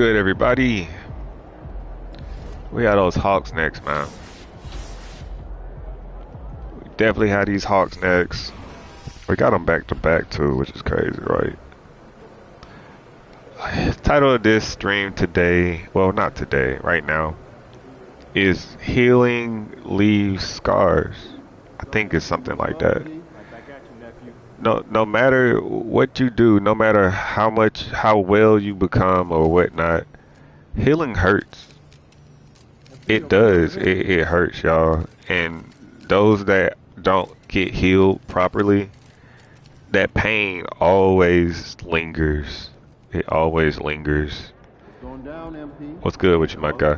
good, everybody? We got those Hawks next, man. We definitely had these Hawks next. We got them back to back too, which is crazy, right? Title of this stream today, well, not today, right now, is Healing Leaves Scars. I think it's something like that. No matter what you do, no matter how well you become or whatnot, healing hurts. It does. It hurts, y'all. And those that don't get healed properly, that pain always lingers. It always lingers. What's good with you, my guy?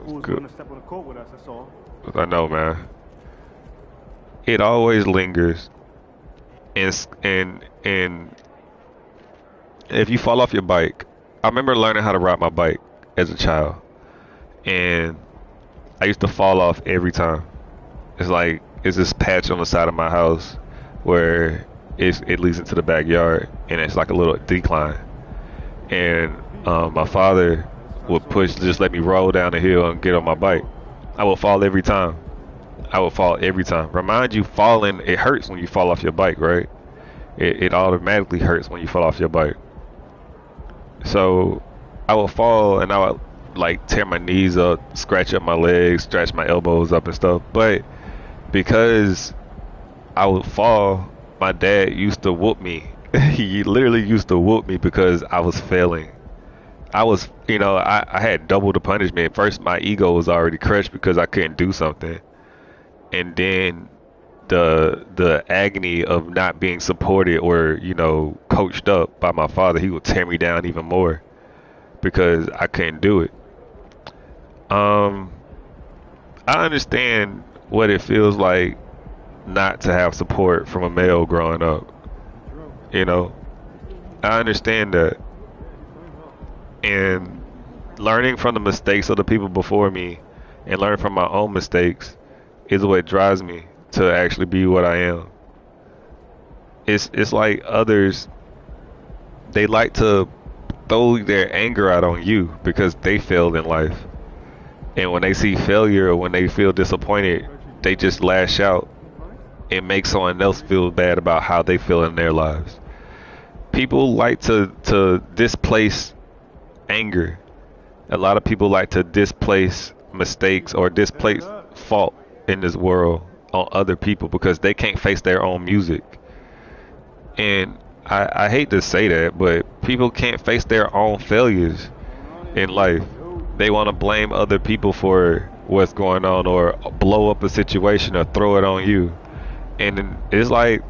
What's good? I know, man. It always lingers. And if you fall off your bike, I remember learning how to ride my bike as a child, and I used to fall off every time. It's this patch on the side of my house where it leads into the backyard, and it's like a little decline. And my father would just let me roll down the hill and get on my bike. I would fall every time. Remind you, falling, it hurts when you fall off your bike, right? It automatically hurts when you fall off your bike. So I would fall and I would like tear my knees up, scratch up my legs, stretch my elbows up and stuff. But because I would fall, my dad used to whoop me. He literally used to whoop me because I was failing. I had double the punishment. First, my ego was already crushed because I couldn't do something. And then the agony of not being supported or, coached up by my father, he would tear me down even more because I couldn't do it. I understand what it feels like not to have support from a male growing up. I understand that. And learning from the mistakes of the people before me and learning from my own mistakes is what drives me to actually be what I am. It's like others, they like to throw their anger out on you because they failed in life. And when they see failure or when they feel disappointed, they just lash out and make someone else feel bad about how they feel in their lives. People like to displace anger. A lot of people like to displace mistakes or displace fault in this world on other people because they can't face their own music. And I hate to say that, but people can't face their own failures in life. They want to blame other people for what's going on or blow up a situation or throw it on you. And it's like,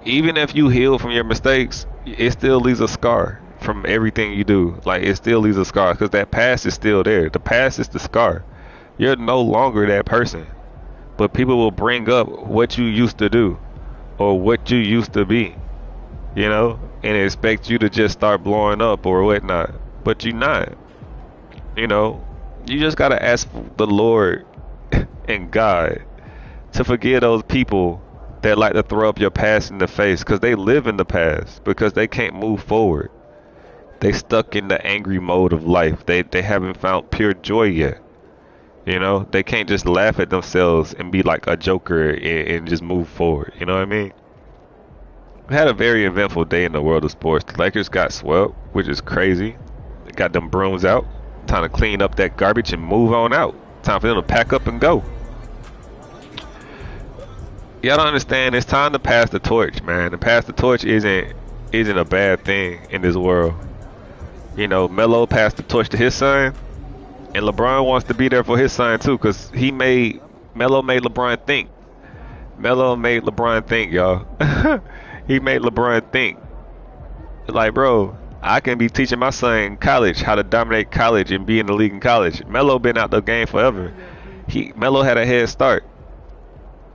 even if you heal from your mistakes, it still leaves a scar from everything you do. Like, it still leaves a scar because that past is still there. The past is the scar. You're no longer that person. But people will bring up what you used to do or what you used to be, and expect you to just start blowing up or whatnot. But you're not. You just got to ask the Lord and God to forgive those people that like to throw up your past in the face because they live in the past because they can't move forward. They stuck in the angry mode of life. They haven't found pure joy yet. They can't just laugh at themselves and be like a joker and just move forward. You know what I mean? We had a very eventful day in the world of sports. The Lakers got swept, which is crazy. They got them brooms out. Time to clean up that garbage and move on out. Time for them to pack up and go. Y'all don't understand. It's time to pass the torch, man. To pass the torch isn't a bad thing in this world. Melo passed the torch to his son, and LeBron wants to be there for his son too, cause Melo made LeBron think. Melo made LeBron think, y'all. He made LeBron think. Like, bro, I can be teaching my son in college how to dominate college and be in the league in college. Melo been out the game forever. Melo had a head start.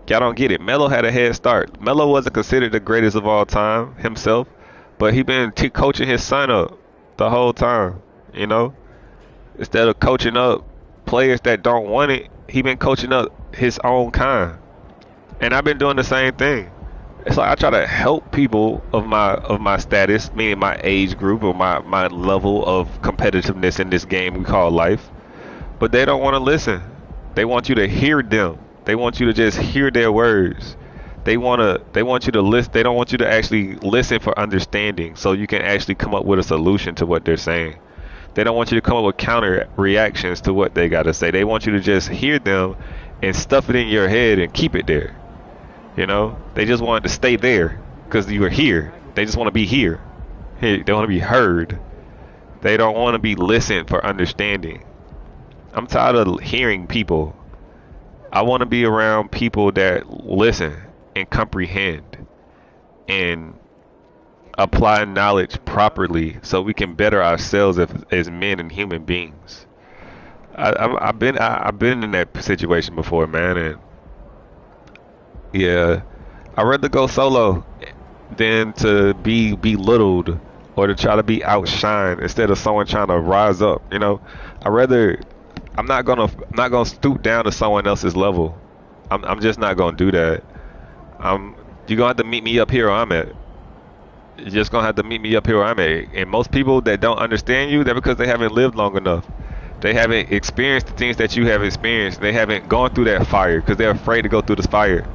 Y'all don't get it. Melo had a head start. Melo wasn't considered the greatest of all time himself, but he been coaching his son up the whole time. Instead of coaching up players that don't want it, he been coaching up his own kind. And I've been doing the same thing. It's like I try to help people of my status, meaning my age group or my level of competitiveness in this game we call life. But they don't want to listen. They want you to hear them. They want you to just hear their words. They want you to listen. They don't want you to actually listen for understanding so you can actually come up with a solution to what they're saying. They don't want you to come up with counter reactions to what they got to say. They want you to just hear them and stuff it in your head and keep it there. You know, they just want to stay there because you are here. They just want to be here. They want to be heard. They don't want to be listened for understanding. I'm tired of hearing people. I want to be around people that listen and comprehend and apply knowledge properly so we can better ourselves as men and human beings. I've been in that situation before, man, and yeah, I'd rather go solo than to be belittled or to try to be outshined instead of someone trying to rise up. You know, I'm not gonna stoop down to someone else's level. I'm just not gonna do that. You're gonna have to meet me up here where I'm at. You're just gonna have to meet me up here where I'm at. And most people that don't understand you, they're because they haven't lived long enough. They haven't experienced the things that you have experienced. They haven't gone through that fire because they're afraid to go through this fire.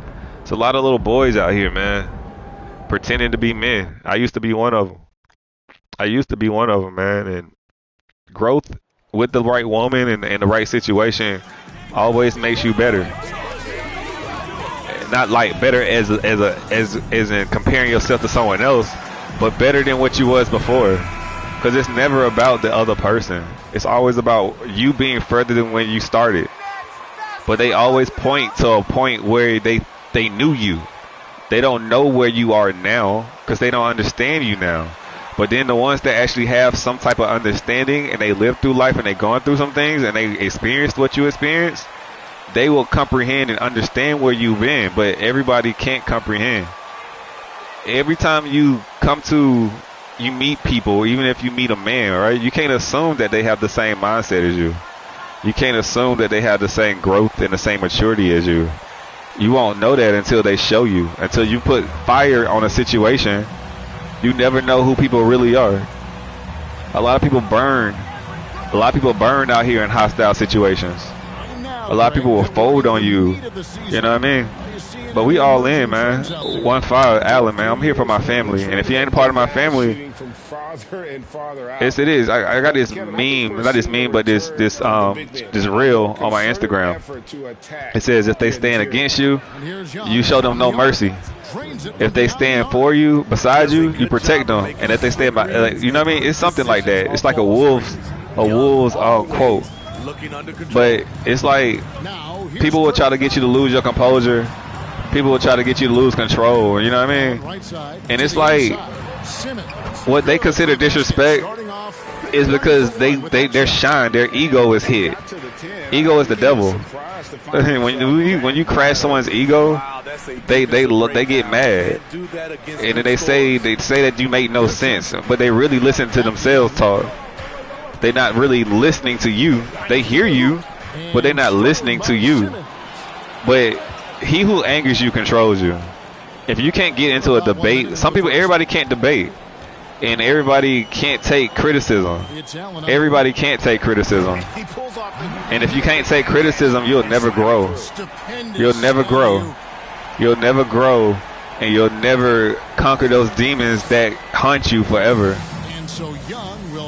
It's a lot of little boys out here, man, pretending to be men. I used to be one of them. Man. And growth with the right woman and the right situation always makes you better. Not like better as in comparing yourself to someone else, but better than what you was before. Because it's never about the other person. It's always about you being further than when you started. But they always point to a point where they knew you. They don't know where you are now because they don't understand you now. But then the ones that actually have some type of understanding and they live through life and they gone through some things and they experienced what you experienced, they will comprehend and understand where you've been. But everybody can't comprehend. Every time you meet people, even if you meet a man, right? You can't assume that they have the same mindset as you. You can't assume that they have the same growth and the same maturity as you. You won't know that until they show you. Until you put fire on a situation, you never know who people really are. A lot of people burn. A lot of people burn out here in hostile situations. A lot of people will fold on you. You know what I mean? But we all in, man. 1-5, Allen, man. I'm here for my family. And if you ain't a part of my family, yes, it is. I got this meme, not this meme, but this reel on my Instagram. It says, if they stand against you, you show them no mercy. If they stand for you, beside you, you protect them. And if they stand by, you know what I mean? It's something like that. It's like a wolves quote. But it's like people will try to get you to lose your composure. People will try to get you to lose control. You know what I mean? And it's like what they consider disrespect is because they're shined. Their ego is hit. Ego is the devil. When you crash someone's ego, they get mad, and then they say that you make no sense, but they really listen to themselves talk. They're not really listening to you. They hear you, but they're not listening to you. But he who angers you controls you. If you can't get into a debate, everybody can't debate. And everybody can't take criticism. Everybody can't take criticism. And if you can't take criticism, you'll never grow. You'll never grow. You'll never grow. And you'll never conquer those demons that haunt you forever.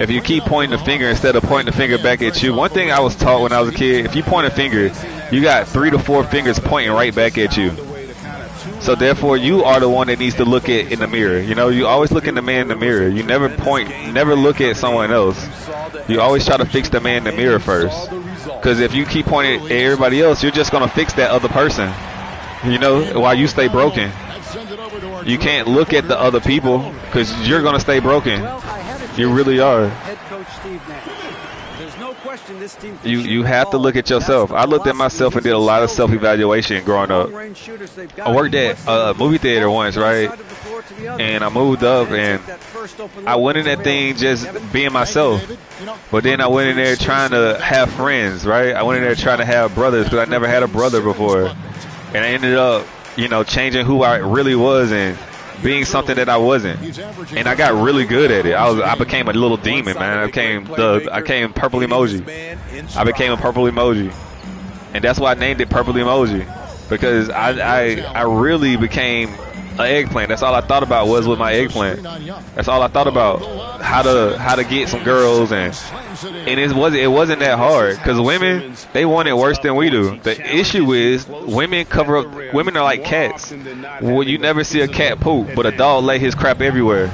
If you keep pointing the finger instead of pointing the finger back at you. One thing I was taught when I was a kid, if you point a finger, you got 3 to 4 fingers pointing right back at you. So therefore, you are the one that needs to look at in the mirror. You know, you always look in the man in the mirror. You never look at someone else. You always try to fix the man in the mirror first. Because if you keep pointing at everybody else, you're just going to fix that other person. You know, while you stay broken. You can't look at the other people because you're going to stay broken. You really are. You have to look at yourself. I looked at myself and did a lot of self-evaluation growing up. I worked at a movie theater once, right? And I moved up and I went in that thing just being myself. But then I went in there trying to have friends, right? I went in there trying to have brothers because I never had a brother before. And I ended up, you know, changing who I really was and being something that I wasn't. And I got really good at it. I became a little demon, man. I became purple emoji. I became a purple emoji. And that's why I named it purple emoji. Because I really became an eggplant. That's all I thought about was with my eggplant. That's all I thought about. How to get some girls, and it wasn't that hard, because women, they want it worse than we do. The issue is women cover up. Women are like cats. Well, you never see a cat poop, but a dog lay his crap everywhere.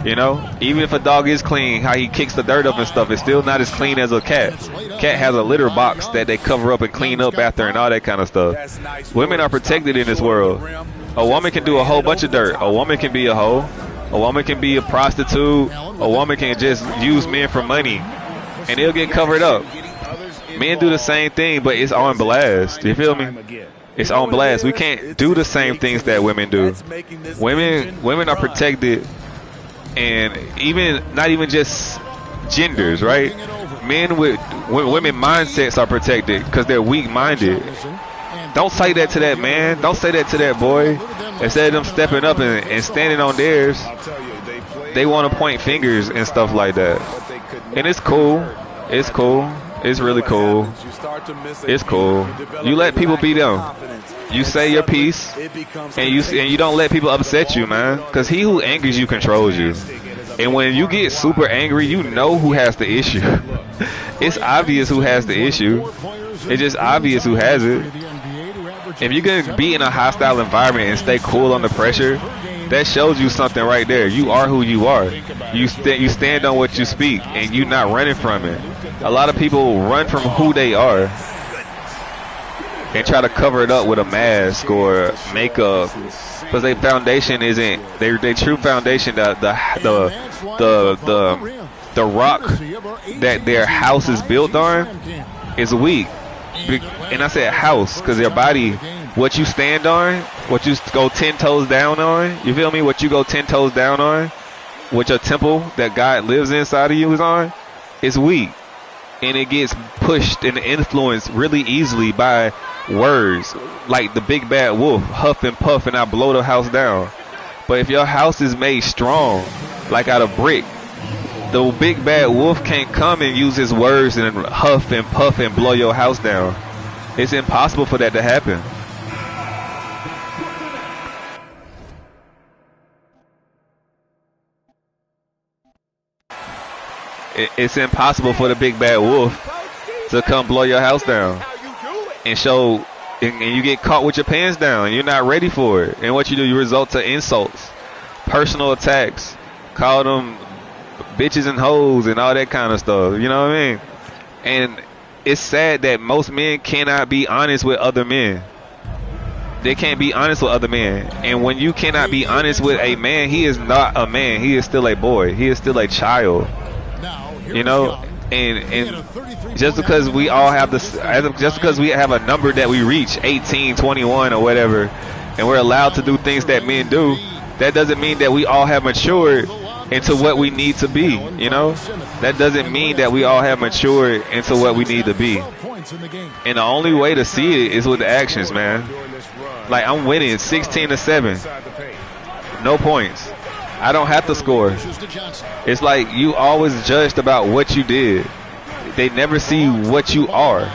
You know, even if a dog is clean, how he kicks the dirt up and stuff, it's still not as clean as a cat. Cat has a litter box that they cover up and clean up after and all that kind of stuff. Women are protected in this world. A woman can do a whole bunch of dirt. A woman can be a hoe. A woman can be a prostitute. A woman can just use men for money, and it'll get covered up. Men do the same thing, but it's on blast. You feel me? It's on blast. We can't do the same things that women do. Women are protected. And not even just genders, right? Men with women mindsets are protected because they're weak-minded. Don't say that to that man. Don't say that to that boy. Instead of them stepping up and standing on theirs, they want to point fingers and stuff like that. And it's cool. It's cool. It's really cool. It's cool. You let people be them. You say your piece, and you don't let people upset you, man. Because he who angers you controls you. And when you get super angry, you know who has the issue. It's obvious who has the issue. It's just obvious who has it. If you're gonna be in a hostile environment and stay cool under pressure, that shows you something right there. You are who you are. You stand on what you speak, and you're not running from it. A lot of people run from who they are and try to cover it up with a mask or makeup, because their foundation isn't their true foundation. The rock that their house is built on is weak. And I said house because their body, what you stand on, what you go 10 toes down on, you feel me? What you go 10 toes down on, what your temple that God lives inside of you is on, is weak. And it gets pushed and influenced really easily by words, like the big bad wolf, huff and puff and I blow the house down. But if your house is made strong, like out of brick, the big bad wolf can't come and use his words and huff and puff and blow your house down. It's impossible for that to happen. It's impossible for the big bad wolf to come blow your house down and show, and you get caught with your pants down. You're not ready for it. And what you do, you result to insults, personal attacks, call them bitches and hoes and all that kind of stuff. You know what I mean? And it's sad that most men cannot be honest with other men. They can't be honest with other men. And when you cannot be honest with a man, he is not a man. He is still a boy. He is still a child. You know, and just because we all have this, just because we have a number that we reach, 18, 21 or whatever, and we're allowed to do things that men do, that doesn't mean that we all have matured into what we need to be. You know, that doesn't mean that we all have matured into what we need to be. And the only way to see it is with the actions, man. Like, I'm winning 16-7, no points. I don't have to score. It's like you always judged about what you did. They never see what you are.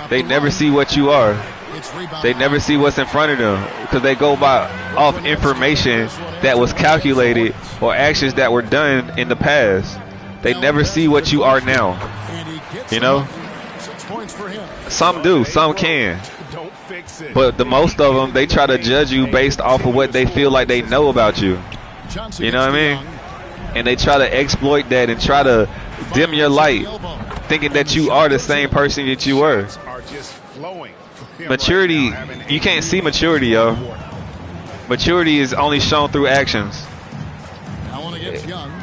They never see what you are. They never see what's in front of them, because they go off information that was calculated or actions that were done in the past. They never see what you are now. You know? Some do, some can. But the most of them, they try to judge you based off of what they feel like they know about you. You know what I mean? And they try to exploit that and try to dim your light, thinking that you are the same person that you were. Maturity, you can't see maturity, yo. Maturity is only shown through actions.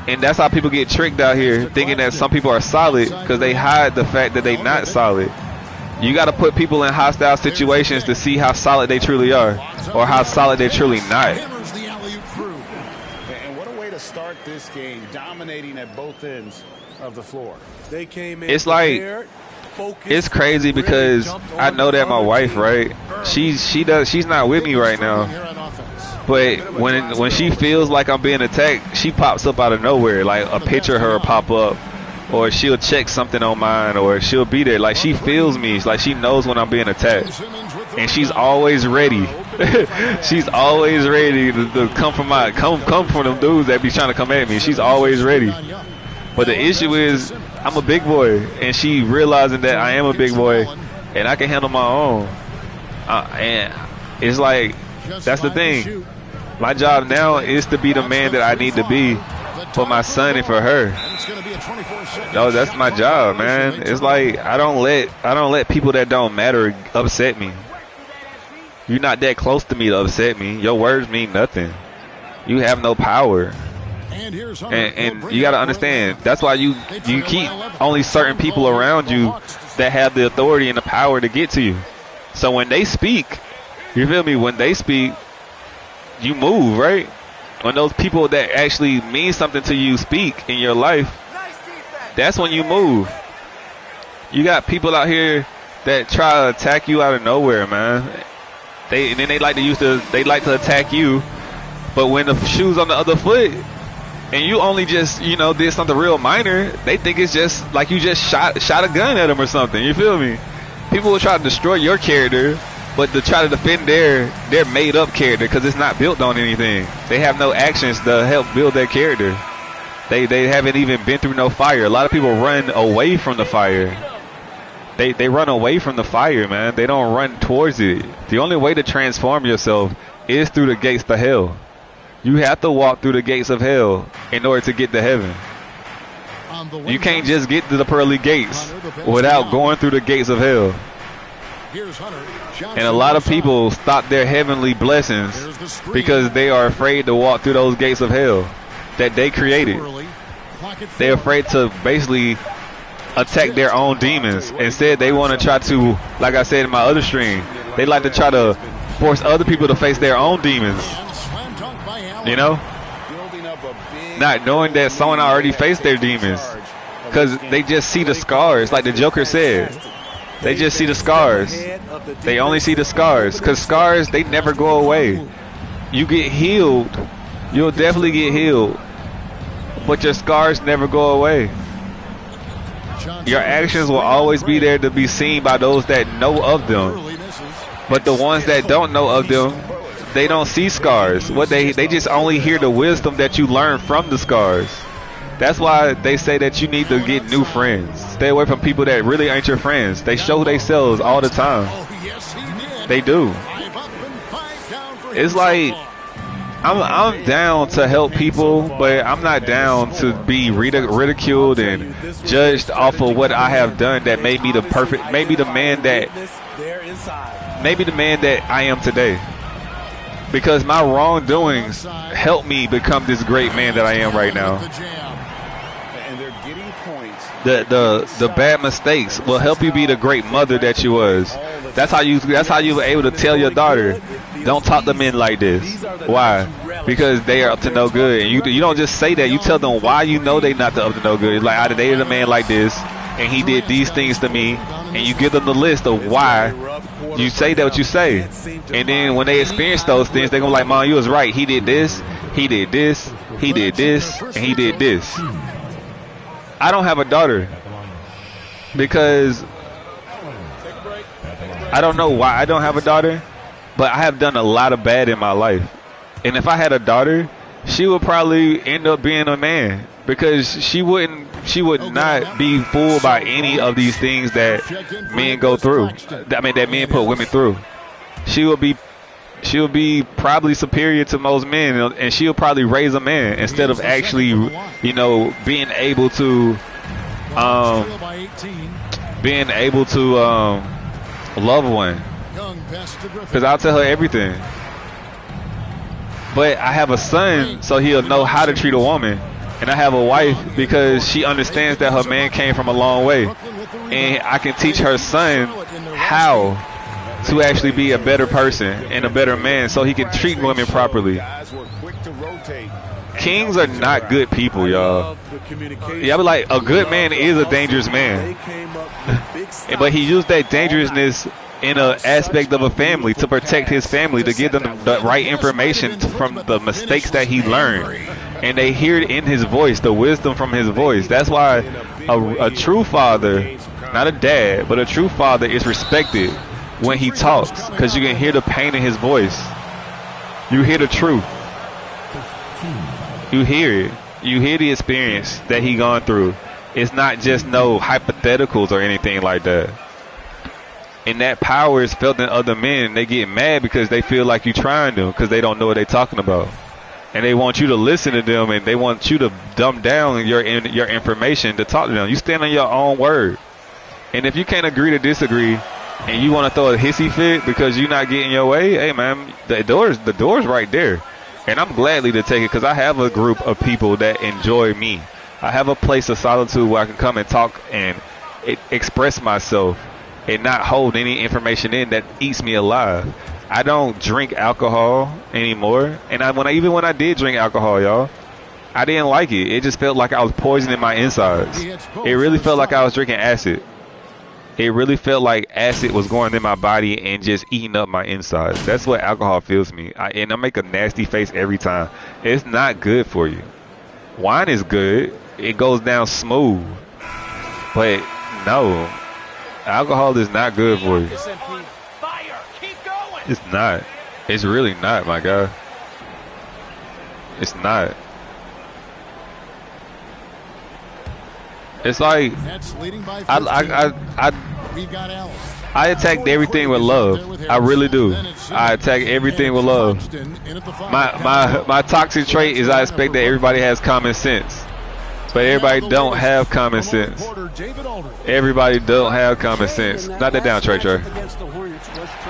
And that's how people get tricked out here, thinking that some people are solid because they hide the fact that they're not solid. You got to put people in hostile situations to see how solid they truly are, or how solid they're truly not. Start this game dominating at both ends of the floor. They came in. It's like it's crazy because I know that my wife, right? She's not with me right now. But when she feels like I'm being attacked, she pops up out of nowhere. Like a picture of her will pop up, or she'll check something on mine, or she'll be there. Like she feels me. It's like she knows when I'm being attacked, and she's always ready. She's always ready to come from them dudes that be trying to come at me. She's always ready. But the issue is I'm a big boy, and she realizing that I am a big boy, and I can handle my own. And it's like that's the thing. My job now is to be the man that I need to be for my son and for her. No, that's my job, man. It's like I don't let people that don't matter upset me. You're not that close to me to upset me. Your words mean nothing. You have no power. And you got to understand, that's why you keep only certain people around you that have the authority and the power to get to you. So when they speak, you feel me? When they speak, you move, right? When those people that actually mean something to you speak in your life, that's when you move. You got people out here that try to attack you out of nowhere, man. They like to attack you, but when the shoe's on the other foot, and you only just, did something real minor, they think it's just like you just shot a gun at them or something. You feel me? People will try to destroy your character, but to try to defend their made up character because it's not built on anything. They have no actions to help build their character. They haven't even been through no fire. A lot of people run away from the fire. They run away from the fire, man. They don't run towards it. The only way to transform yourself is through the gates to hell. You have to walk through the gates of hell in order to get to heaven. You can't just get to the pearly gates without going through the gates of hell. And a lot of people stop their heavenly blessings because they are afraid to walk through those gates of hell that they created. They're afraid to basically attack their own demons. Instead, they want to try to, like I said in my other stream, they like to try to force other people to face their own demons. Not knowing that someone already faced their demons, because they just see the scars, like the Joker said. They just see the scars. They only see the scars, because scars, they never go away. You get healed, you'll definitely get healed, but your scars never go away. Your actions will always be there to be seen by those that know of them, but the ones that don't know of them, they don't see scars. They just only hear the wisdom that you learn from the scars. That's why they say that you need to get new friends. Stay away from people that really ain't your friends. They show themselves all the time. They do. It's like I'm down to help people, but I'm not down to be ridiculed and judged off of what I have done that made me the man that I am today. Because my wrongdoings helped me become this great man that I am right now. The bad mistakes will help you be the great mother that you was. That's how you were able to tell your daughter, don't talk to men like this. Why? Because they are up to no good. And you don't just say that. You tell them why you know they not up to no good. It's like, I dated a man like this, and he did these things to me, and you give them the list of why you say that what you say. And then when they experience those things, they're gonna be like, Mom, you was right. He did this, he did this, he did this, and he did this. I don't have a daughter because I don't know why I don't have a daughter, but I have done a lot of bad in my life. And if I had a daughter, she would probably end up being a man, because she would not be fooled by any of these things that men go through. I mean, that men put women through. She will be probably superior to most men, and she'll probably raise a man instead of actually, being able to love one. Because I'll tell her everything. But I have a son, so he'll know how to treat a woman. And I have a wife because she understands that her man came from a long way. And I can teach her son how to actually be a better person and a better man so he can treat women properly. Kings are not good people, y'all. Yeah, but like, a good man is a dangerous man. But he used that dangerousness in an aspect of a family to protect his family, to give them the right information from the mistakes that he learned. And they hear it in his voice, the wisdom from his voice. That's why a true father, not a dad, but a true father is respected when he talks, because you can hear the pain in his voice. You hear the truth. You hear it. You hear the experience that he gone through. It's not just no hypotheticals or anything like that. And that power is felt in other men. They get mad because they feel like you trying them, because they don't know what they're talking about. And they want you to listen to them, and they want you to dumb down your information to talk to them. You stand on your own word. And if you can't agree to disagree, and you want to throw a hissy fit because you're not getting your way, hey man, the door's right there. And I'm gladly to take it, because I have a group of people that enjoy me. I have a place of solitude where I can come and talk and express myself and not hold any information in that eats me alive. I don't drink alcohol anymore. And even when I did drink alcohol, y'all, I didn't like it. It just felt like I was poisoning my insides. It really felt like I was drinking acid. It really felt like acid was going in my body and just eating up my insides. That's what alcohol feels to me. And I make a nasty face every time. It's not good for you. Wine is good. It goes down smooth. But no, alcohol is not good for you. It's not. It's really not, my guy. It's not. It's like I attacked everything with love. I really do. I attack everything with love. My toxic trait is I expect that everybody has common sense. But everybody don't have common sense. Everybody don't have common sense. Not that down, Trey.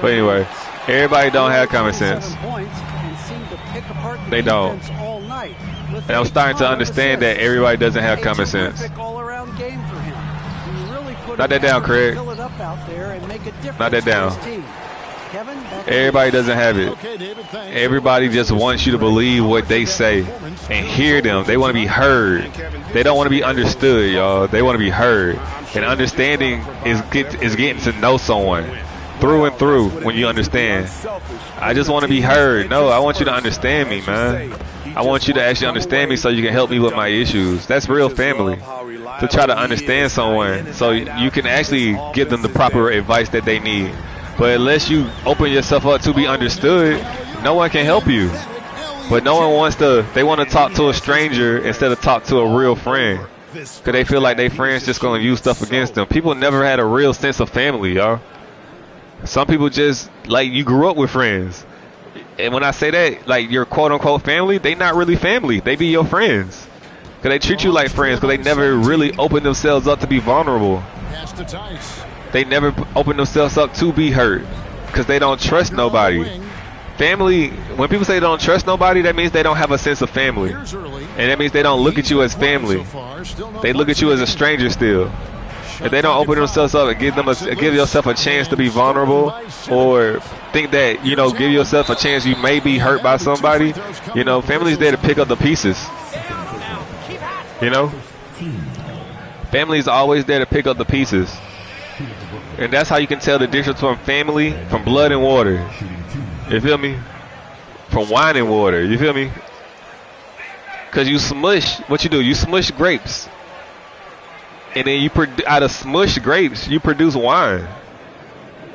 But anyway, everybody don't have common sense. They don't. And I'm starting to understand that everybody doesn't have common sense. Not that down, Craig. Not that down. Everybody doesn't have it. Everybody just wants you to believe what they say and hear them. They want to be heard. They don't want to be understood, y'all. They want to be heard. And understanding is getting to know someone through and through when you understand. I just want to be heard. No, I want you to understand me, man. I want you to actually understand me so you can help me with my issues. That's real family. To try to understand someone so you can actually give them the proper advice that they need. But unless you open yourself up to be understood, no one can help you. But no one wants to, they want to talk to a stranger instead of talk to a real friend. Because they feel like their friends just going to use stuff against them. People never had a real sense of family, y'all. Some people just, like, you grew up with friends. And when I say that, like, your quote-unquote family, they not really family. They be your friends. Because they treat you like friends because they never really open themselves up to be vulnerable. They never open themselves up to be hurt because they don't trust nobody. Family, when people say they don't trust nobody, that means they don't have a sense of family. And that means they don't look at you as family. They look at you as a stranger still. If they don't open themselves up and give yourself a chance to be vulnerable, or think that, you know, give yourself a chance you may be hurt by somebody, you know, family's there to pick up the pieces. You know? Family's always there to pick up the pieces. And that's how you can tell the difference from family, from blood and water. You feel me? From wine and water. You feel me? Because you smush, what you do, you smush grapes. And then you out of smushed grapes, you produce wine.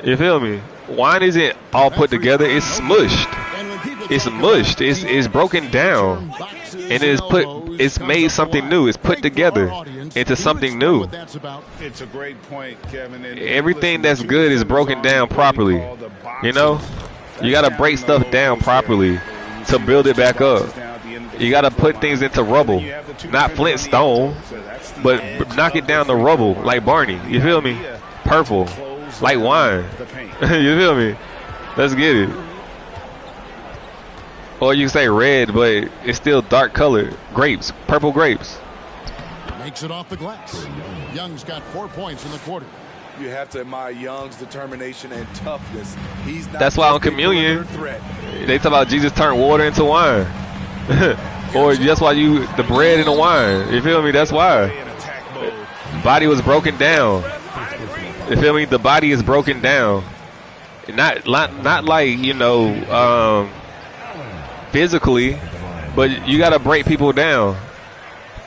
You feel me? Wine isn't all put together, it's smushed. It's mushed. It's broken down. And it's made something new. It's put together into something new. It's a great point, Kevin. Everything that's good is broken down properly. You know? You gotta break stuff down properly to build it back up. You gotta put things into rubble. Not flint stone, but knock it down to rubble like Barney. You feel me? Purple. Like wine. You feel me? Let's get it. Or you can say red, but it's still dark colored. Grapes. Purple grapes. Makes it off the glass. Young's got 4 points in the quarter. You have to admire Young's determination and toughness. He's not. That's why on communion, they talk about Jesus turned water into wine. Or that's why the bread and the wine. You feel me? That's why. Body was broken down. You feel me? The body is broken down. Not like, you know, physically, but you gotta break people down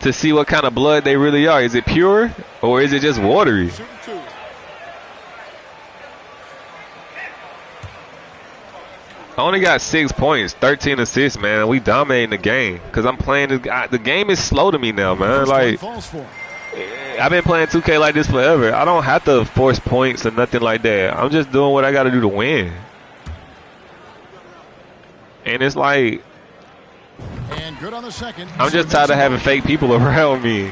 to see what kind of blood they really are. Is it pure or is it just watery? I only got 6 points, 13 assists, man. We dominating the game because I'm playing. The game is slow to me now, man. Like, I've been playing 2K like this forever. I don't have to force points or nothing like that. I'm just doing what I got to do to win. And it's like, and good on the second. I'm just tired of having fake people around me.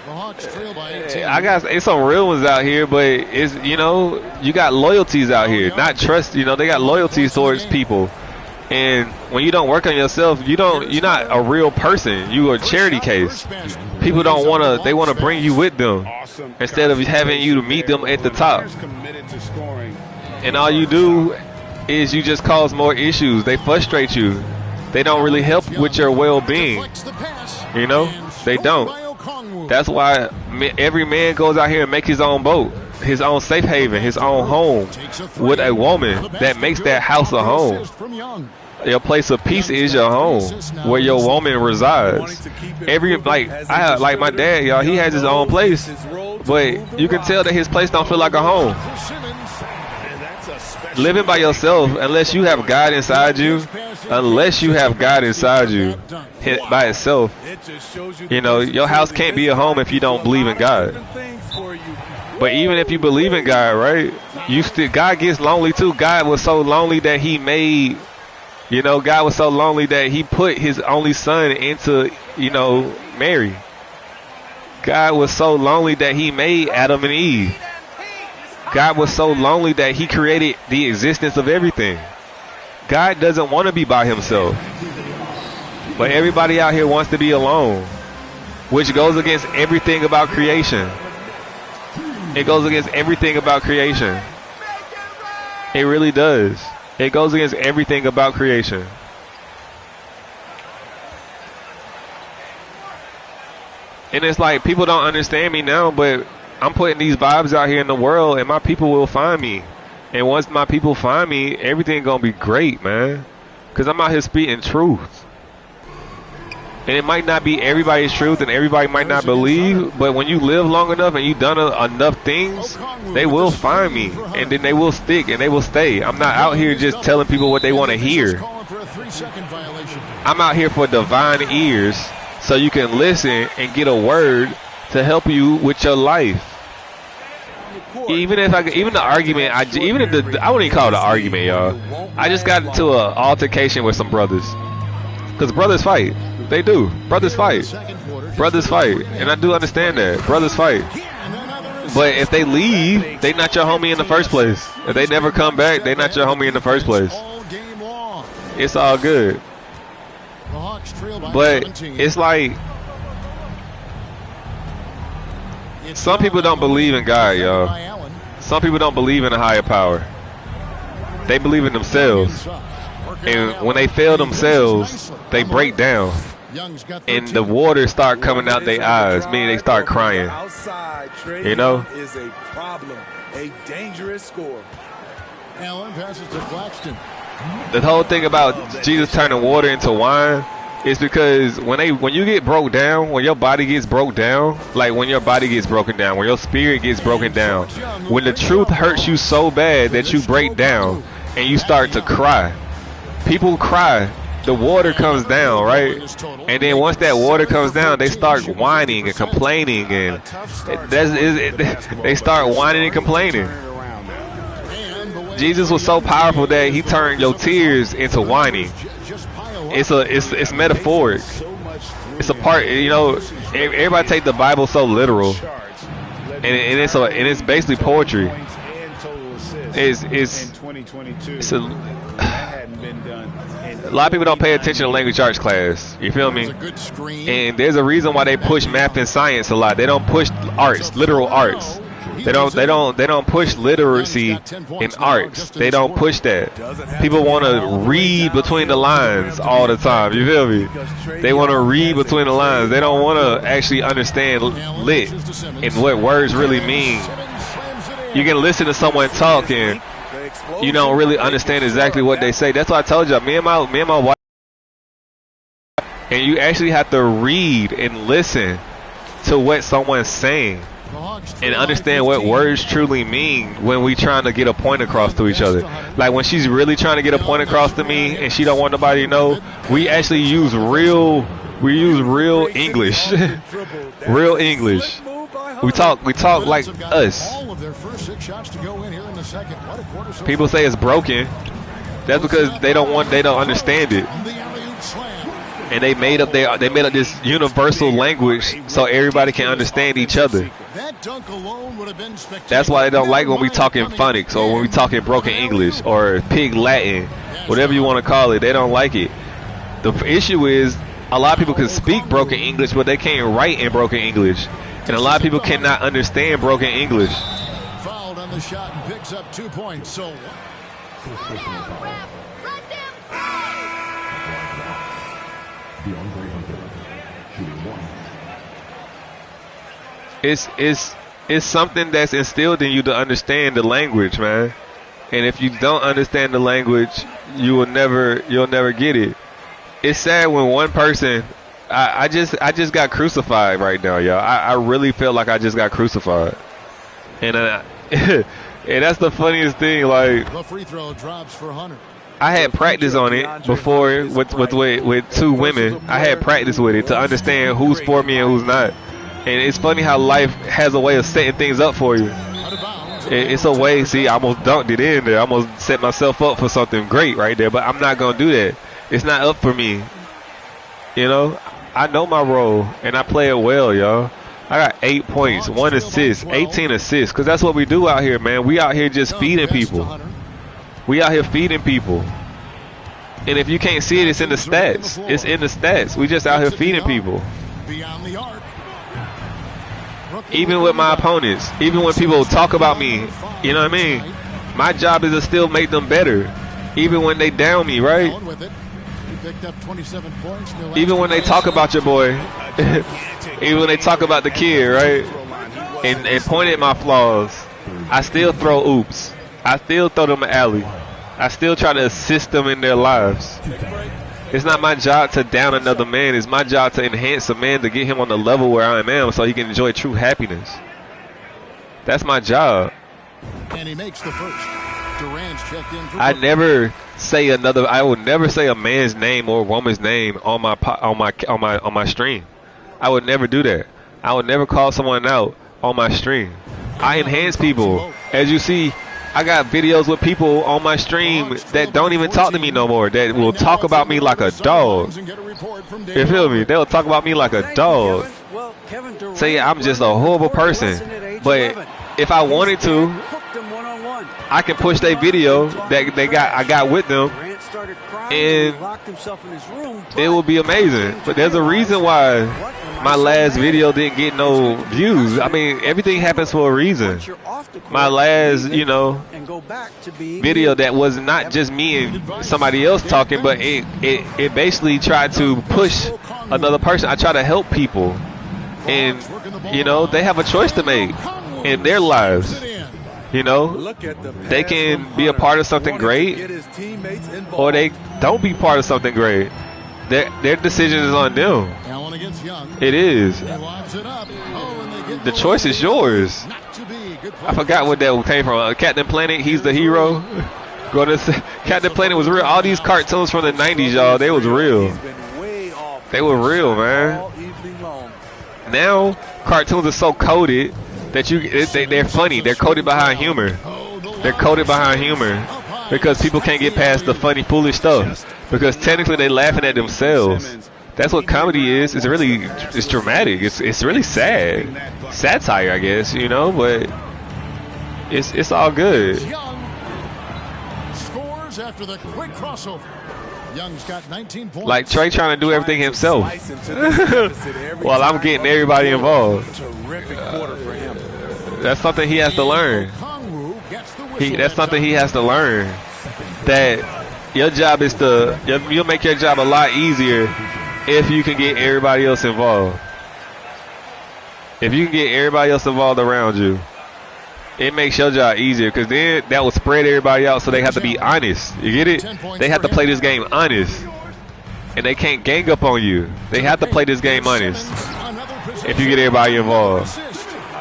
The Hawks trail by 18. It's some real ones out here, but it's, you know, you got loyalties out here, not trust. You know, they got loyalties towards people, and when you don't work on yourself, you're not a real person. You a charity case. People don't wanna. They wanna bring you with them instead of having you to meet them at the top. And all you do is you just cause more issues. They frustrate you. They don't really help with your well-being. You know, they don't. That's why every man goes out here and make his own boat, his own safe haven, his own home with a woman that makes that house a home. Your place of peace is your home, where your woman resides. Like my dad, y'all, he has his own place, but you can tell that his place don't feel like a home. Living by yourself, unless you have God inside you, by itself, you know, your house can't be a home if you don't believe in God. But even if you believe in God, right, God gets lonely too. God was so lonely that he made, you know, God was so lonely that he put his only son into, you know, Mary. God was so lonely that he made Adam and Eve. God was so lonely that he created the existence of everything. God doesn't want to be by himself. But everybody out here wants to be alone, which goes against everything about creation. It goes against everything about creation. It really does. It goes against everything about creation. And it's like, people don't understand me now, but I'm putting these vibes out here in the world, and my people will find me. And once my people find me, everything gonna be great, man. Because I'm out here speaking truth. And it might not be everybody's truth, and everybody might not believe, but when you live long enough and you've done enough things, they will find me, and then they will stick, and they will stay. I'm not out here just telling people what they want to hear. I'm out here for divine ears, so you can listen and get a word to help you with your life. Even the argument, I wouldn't even call it an argument, y'all. I just got into an altercation with some brothers, because brothers fight. They do. Brothers fight. Brothers fight, and I do understand that. Brothers fight. But if they leave, they not your homie in the first place. If they never come back, they not your homie in the first place. It's all good. But it's like, some people don't believe in God, y'all. Some people don't believe in a higher power. They believe in themselves. And when they fail themselves, they break down. And the water start coming out their eyes, meaning they start crying. You know? Is a problem, a dangerous score. Allen passes to Claxton. The whole thing about Jesus turning water into wine is because when you get broke down, when your body gets broke down, like when your body gets broken down, when your spirit gets broken down, when the truth hurts you so bad that you break down and you start to cry. People cry. The water comes down, right? And then once that water comes down, they start whining and complaining, and they start whining and complaining. Jesus was so powerful that he turned your tears into whining. It's metaphoric. It's a part, you know. Everybody take the Bible so literal, and it's basically poetry. A lot of people don't pay attention to language arts class. You feel me? And there's a reason why they push math and science a lot. They don't push arts, literal arts. They don't push literacy in arts. They don't push that. People want to read between the lines all the time. You feel me? They want to read between the lines. They don't want to actually understand lit and what words really mean. You can listen to someone talk and you don't really understand exactly what they say. That's why I told you, me and my wife, and you actually have to read and listen to what someone's saying and understand what words truly mean when we trying to get a point across to each other. Like when she's really trying to get a point across to me and she don't want nobody to know, we actually use real English. Real English. We talk like us. People say it's broken. That's because they don't understand it. And they made up this universal language so everybody can understand each other. That's why they don't like when we talk in phonics or when we talk in broken English or pig Latin, whatever you want to call it. They don't like it. The issue is a lot of people can speak broken English, but they can't write in broken English. And a lot of people cannot understand broken English. Fouled on the shot and picks up 2 points. So it's something that's instilled in you to understand the language, man. And if you don't understand the language, you'll never get it. It's sad when one person. I just got crucified right now, y'all. I really feel like I just got crucified, and and that's the funniest thing. Like the free throw drops for Hunter. I had practice on it before with two women. I had practice with it to understand who's for me and who's not. And it's funny how life has a way of setting things up for you. It's a way. See, I almost dunked it in there. I almost set myself up for something great right there. But I'm not gonna do that. It's not up for me. You know, I know my role and I play it well, y'all. I got 8 points, 1 assist, 18 assists. Cause that's what we do out here, man. We out here just feeding people. We out here feeding people. And if you can't see it, it's in the stats. It's in the stats. We just out here feeding people. Even with my opponents, even when people talk about me, you know what I mean? My job is to still make them better. Even when they down me, right? Even when they talk about your boy, even when they talk about the kid, right? And point at my flaws, I still throw oops. I still throw them an alley. I still try to assist them in their lives. It's not my job to down another man. It's my job to enhance a man to get him on the level where I am so he can enjoy true happiness. That's my job. And he makes the first. Durant's checked in for I would never say a man's name or a woman's name on my stream. I would never do that. I would never call someone out on my stream. I enhance people. As you see, I got videos with people on my stream that don't even talk to me no more, that will talk about me like a dog. You feel me? They'll talk about me like a dog. Say I'm just a horrible person. But if I wanted to, I can push their video that I got with them, and it will be amazing. But there's a reason why my last video didn't get no views. I mean, everything happens for a reason. My last, video that was not just me and somebody else talking, but it basically tried to push another person. I try to help people, and they have a choice to make in their lives. They can be a part of something great, or they don't be part of something great. Their decision is on them. It is. The choice is yours. I forgot what that came from. Captain Planet, he's the hero. Captain Planet was real. All these cartoons from the 90s, y'all, they was real. They were real, man. Now, cartoons are so coded that they're funny. They're coded behind humor. They're coded behind humor because people can't get past the funny, foolish stuff. Because technically they're laughing at themselves. That's what comedy is. It's dramatic. It's really sad. Satire, I guess, but it's all good. Scores after the quick crossover. Young's got 19 points. Like Trey trying to do everything himself. While I'm getting everybody involved. That's something he has to learn. That's something he has to learn. That your job is you'll make your job a lot easier if you can get everybody else involved. If you can get everybody else involved around you, It makes your job easier because then that will spread everybody out, so they have to be honest. You get it? They have to play this game honest, and they can't gang up on you. They have to play this game honest if you get everybody involved.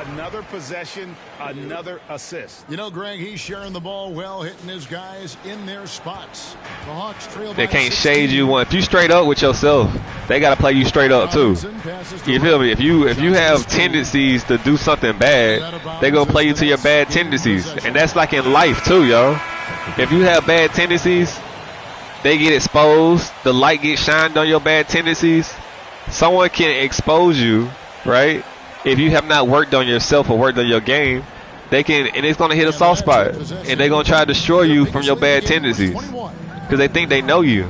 Another possession, another assist. You know, Greg, he's sharing the ball well, hitting his guys in their spots. The Hawks trail They by can't 16. shade you one. If you straight up with yourself, they gotta play you straight up too. You feel me? If you have tendencies to do something bad, they gonna play you to your bad tendencies, and that's like in life too, yo. If you have bad tendencies, they get exposed. The light gets shined on your bad tendencies. Someone can expose you, right? If you have not worked on yourself or worked on your game, they can, and it's gonna hit a soft spot, and they're gonna try to destroy you from your bad tendencies because they think they know you.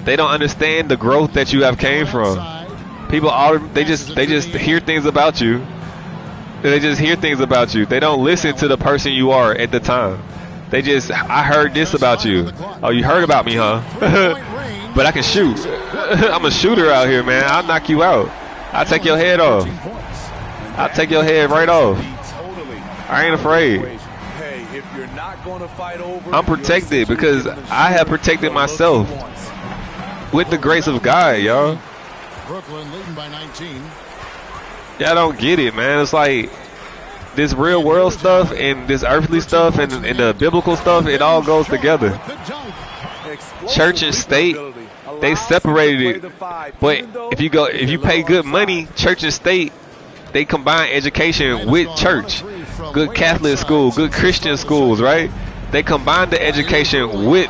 They don't understand the growth that you have came from. People they just hear things about you. They just hear things about you. They don't listen to the person you are at the time. They just, I heard this about you. Oh, you heard about me, huh? But I can shoot. I'm a shooter out here, man. I'll knock you out. I'll take your head off. I'll take your head right off. I ain't afraid. I'm protected because I have protected myself with the grace of God, y'all. Brooklyn leading by 19. Y'all don't get it, man. It's like this real world stuff and this earthly stuff and the biblical stuff, it all goes together. Church and state, they separated it. But if you pay good money, church and state, they combine education with church. Good Catholic school, good Christian schools, right? They combine the education with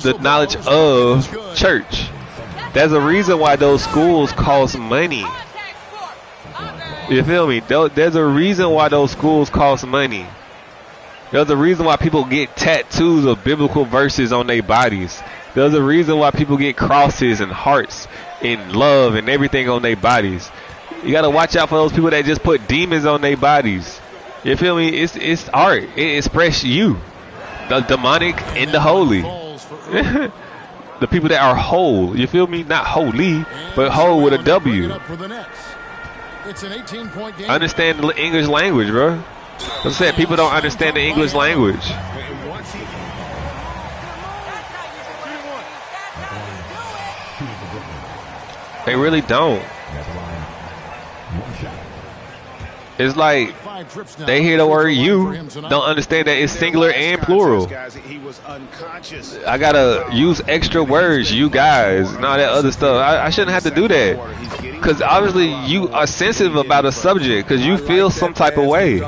the knowledge of church. There's a reason why those schools cost money. You feel me? There's a reason why those schools cost money. There's a reason why people get tattoos of biblical verses on their bodies. There's a reason why people get crosses and hearts and love and everything on their bodies. You gotta watch out for those people that just put demons on their bodies. You feel me? It's art. It expresses you, the demonic and the holy. The people that are whole. You feel me? Not holy, but whole with a W. Understand the English language, bro. As I said, people don't understand the English language. They really don't. It's like they hear the word you, don't understand that it's singular and plural. I gotta use extra words, you guys, and all that other stuff. I shouldn't have to do that. Because obviously you are sensitive about a subject because you feel some type of way.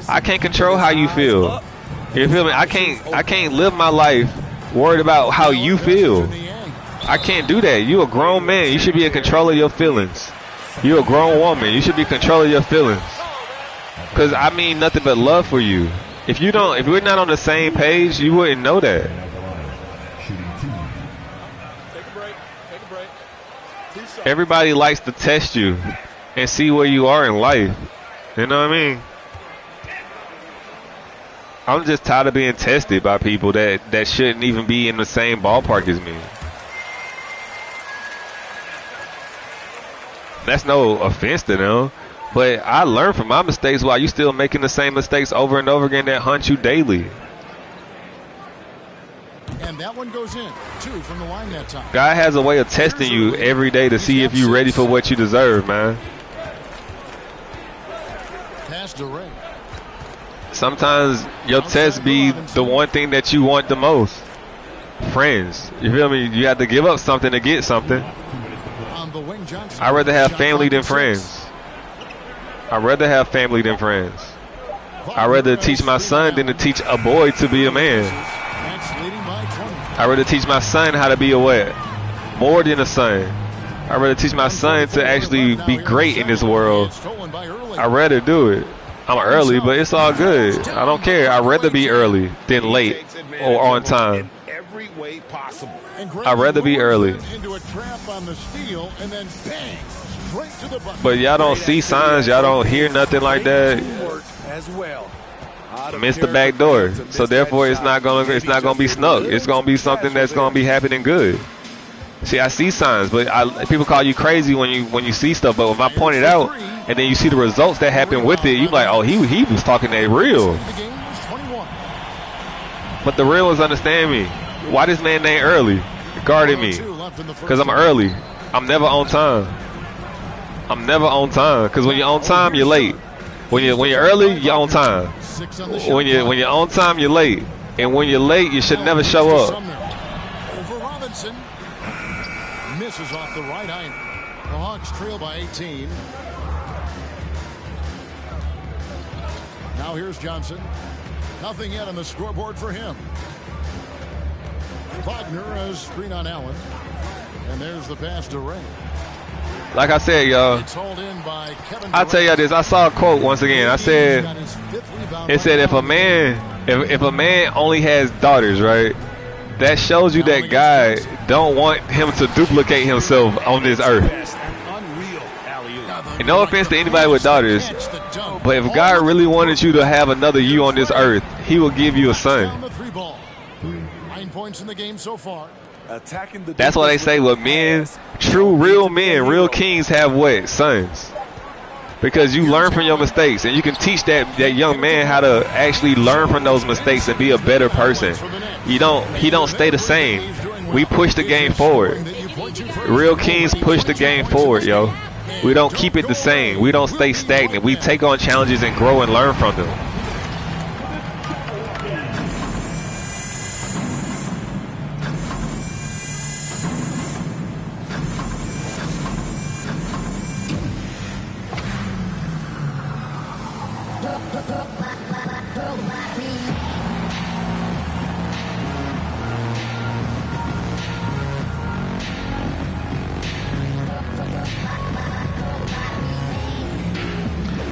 I can't control how you feel. You feel me? I can't live my life worried about how you feel. I can't do that. You a grown man. You should be in control of your feelings. You a grown woman. You should be in control of your feelings. Because I mean nothing but love for you. If we're not on the same page, you wouldn't know that. Everybody likes to test you and see where you are in life. You know what I mean? I'm just tired of being tested by people that shouldn't even be in the same ballpark as me. That's no offense to them, but I learned from my mistakes while you still making the same mistakes over and over again that haunt you daily. And that one goes in. 2 from the line that time. God has a way of testing you every day to see if you're ready for what you deserve, man. Pass to Ray. Sometimes your test be the one thing that you want the most. Friends. You feel me? You have to give up something to get something. I'd rather have family than friends. I'd rather have family than friends. I'd rather teach my son than to teach a boy to be a man. I'd rather teach my son how to be a what? More than a son. I'd rather teach my son to actually be great in this world. I'd rather do it. I'm early, but it's all good. I don't care. I'd rather be early than late or on time. I'd rather be early. But y'all don't see signs. Y'all don't hear nothing like that. Miss the back door. So therefore, it's not gonna be snuck. It's gonna be something that's gonna be happening good See, I see signs, but people call you crazy when you see stuff. But if I point it out, and then you see the results that happen with it, you like, oh, he was talking that real. But the real ones understand me. Why this man ain't early guarding me? Because I'm early. I'm never on time. I'm never on time. Because when you're on time, you're late. When you're early, you're on time. When you're on time, you're late. And when you're late, you should never show up. Over Robinson. Misses off the right iron. The Hawks trail by 18. Now here's Johnson. Nothing yet on the scoreboard for him. Wagner has screen on Allen. And there's the pass to Ray. Like I said, y'all, I'll tell y'all this. I saw a quote once again. I said, it said, if a man only has daughters, right, that shows you that God don't want him to duplicate himself on this earth. And no offense to anybody with daughters, but if God really wanted you to have another you on this earth, he will give you a son. 9 points in the game so far. That's why they say with men, true real men, real kings have what? Sons. Because you learn from your mistakes, and you can teach that young man how to actually learn from those mistakes and be a better person. He don't stay the same. We push the game forward. Real kings push the game forward, yo. We don't keep it the same. We don't stay stagnant. We take on challenges and grow and learn from them.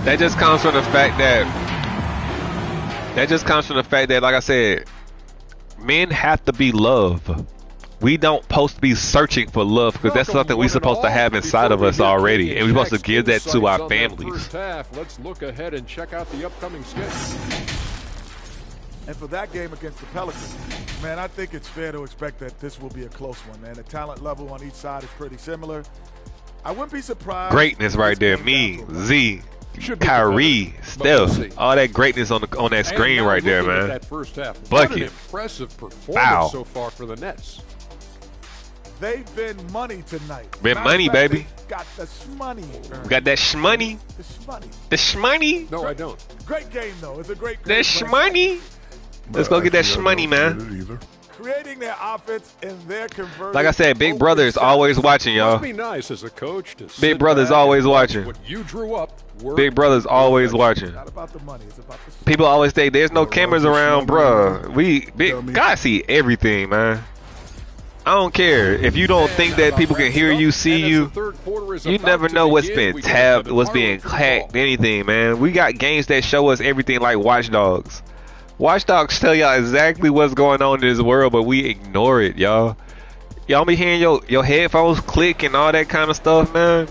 That just comes from the fact that, like I said, men have to be loved. We don't supposed to be searching for love, because that's something we're supposed to have inside of us already, and we're supposed to give that to our families. Let's look ahead and check out the upcoming schedule. And for that game against the Pelicans, man, I think it's fair to expect that this will be a close one, man. The talent level on each side is pretty similar. I wouldn't be surprised. Greatness right there. Me, Z, Kyrie, Steph, all that greatness on that screen right there, man. That first half. Bucket. What an impressive performance so far for the Nets. They've been money tonight. Been money, baby. Got the shmoney. Got that shmoney. The shmoney. The shmoney. No, I don't. Great game, though. It's a great that shmoney. Let's go get that shmoney, man. Creating their offense and their conversion. Like I said, Big Brother is always watching, y'all. Must be nice as a coach to Big Brother's always watching. What you drew up. Big Brother's always watching. It's not about the money. It's about the people always say there's no cameras around, bruh. God see everything, man. I don't care if you don't think that people can hear you, see you. You never know what's been tabbed, what's being hacked, anything, man. We got games that show us everything, like Watch Dogs. Watch Dogs tell y'all exactly what's going on in this world, but we ignore it, y'all. Y'all be hearing your headphones click and all that kind of stuff, man.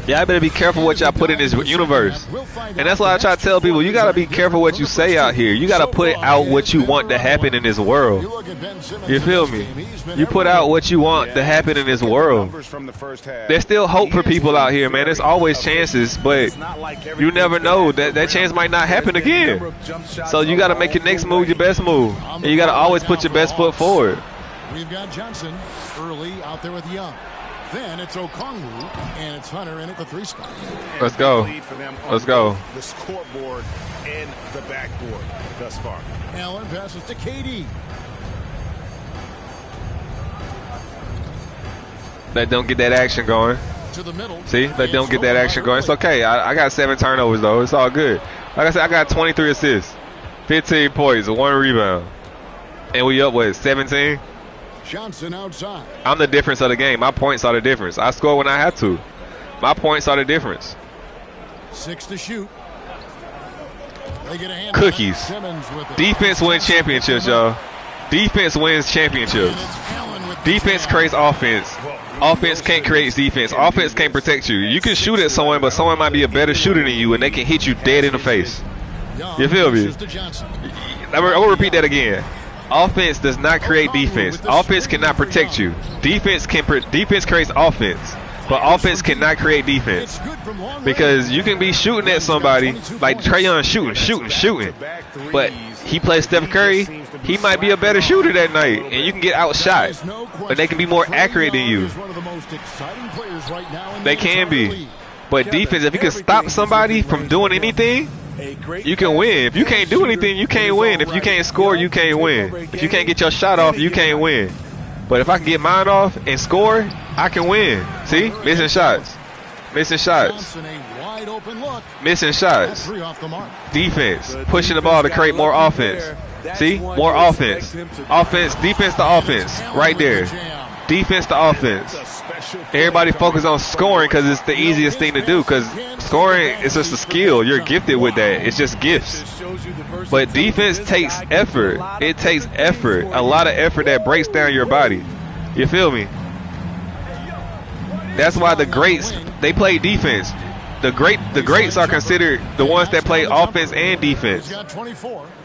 Y'all better be careful what y'all put in this universe. And that's why I try to tell people, you gotta be careful what you say out here. You gotta put out what you want to happen in this world. You feel me? You put out what you want to happen in this world. There's still hope for people out here, man. There's always chances, but you never know. That chance might not happen again. So you gotta make your next move your best move. And you gotta always put your best foot forward. We've got Johnson early out there with Young. Then it's Okongwu, and it's Hunter in at the 3 spot. Let's go. Let's go. The scoreboard and the backboard thus far. Allen passes to KD. Let them get that action going. To the middle. See? Let them get that action going. It's okay. I got 7 turnovers, though. It's all good. Like I said, I got 23 assists, 15 points, 1 rebound. And we up, what, 17? Johnson outside. I'm the difference of the game. My points are the difference. I score when I have to. My points are the difference. 6 to shoot. They get a hand. Cookies. Defense wins championships, y'all. Defense wins championships. Defense creates offense. Offense can't create defense. Offense can't protect you. You can shoot at someone, but someone might be a better shooter than you, and they can hit you dead in the face. You feel me? I'm going to repeat that again. Offense does not create defense. Offense cannot protect you. Defense creates offense, but offense cannot create defense. Because you can be shooting at somebody like Trae Young shooting, but he plays Steph Curry. He might be a better shooter that night, and you can get outshot. But they can be more accurate than you. They can be. But defense, if you can stop somebody from doing anything, you can win. If you can't do anything, you can't win. If you can't score, you can't win. If you can't get your shot off, you can't win. But if I can get mine off and score, I can win. See? Missing shots. Missing shots. Missing shots. Defense. Pushing the ball to create more offense. See? More offense. Offense. Defense to offense. Right there. Defense to offense. Everybody focus on scoring because it's the easiest thing to do, because scoring is just a skill. You're gifted with that. It's just gifts. But defense takes effort. It takes effort. A lot of effort that breaks down your body. You feel me? That's why the greats, they play defense. The greats are considered the ones that play offense and defense.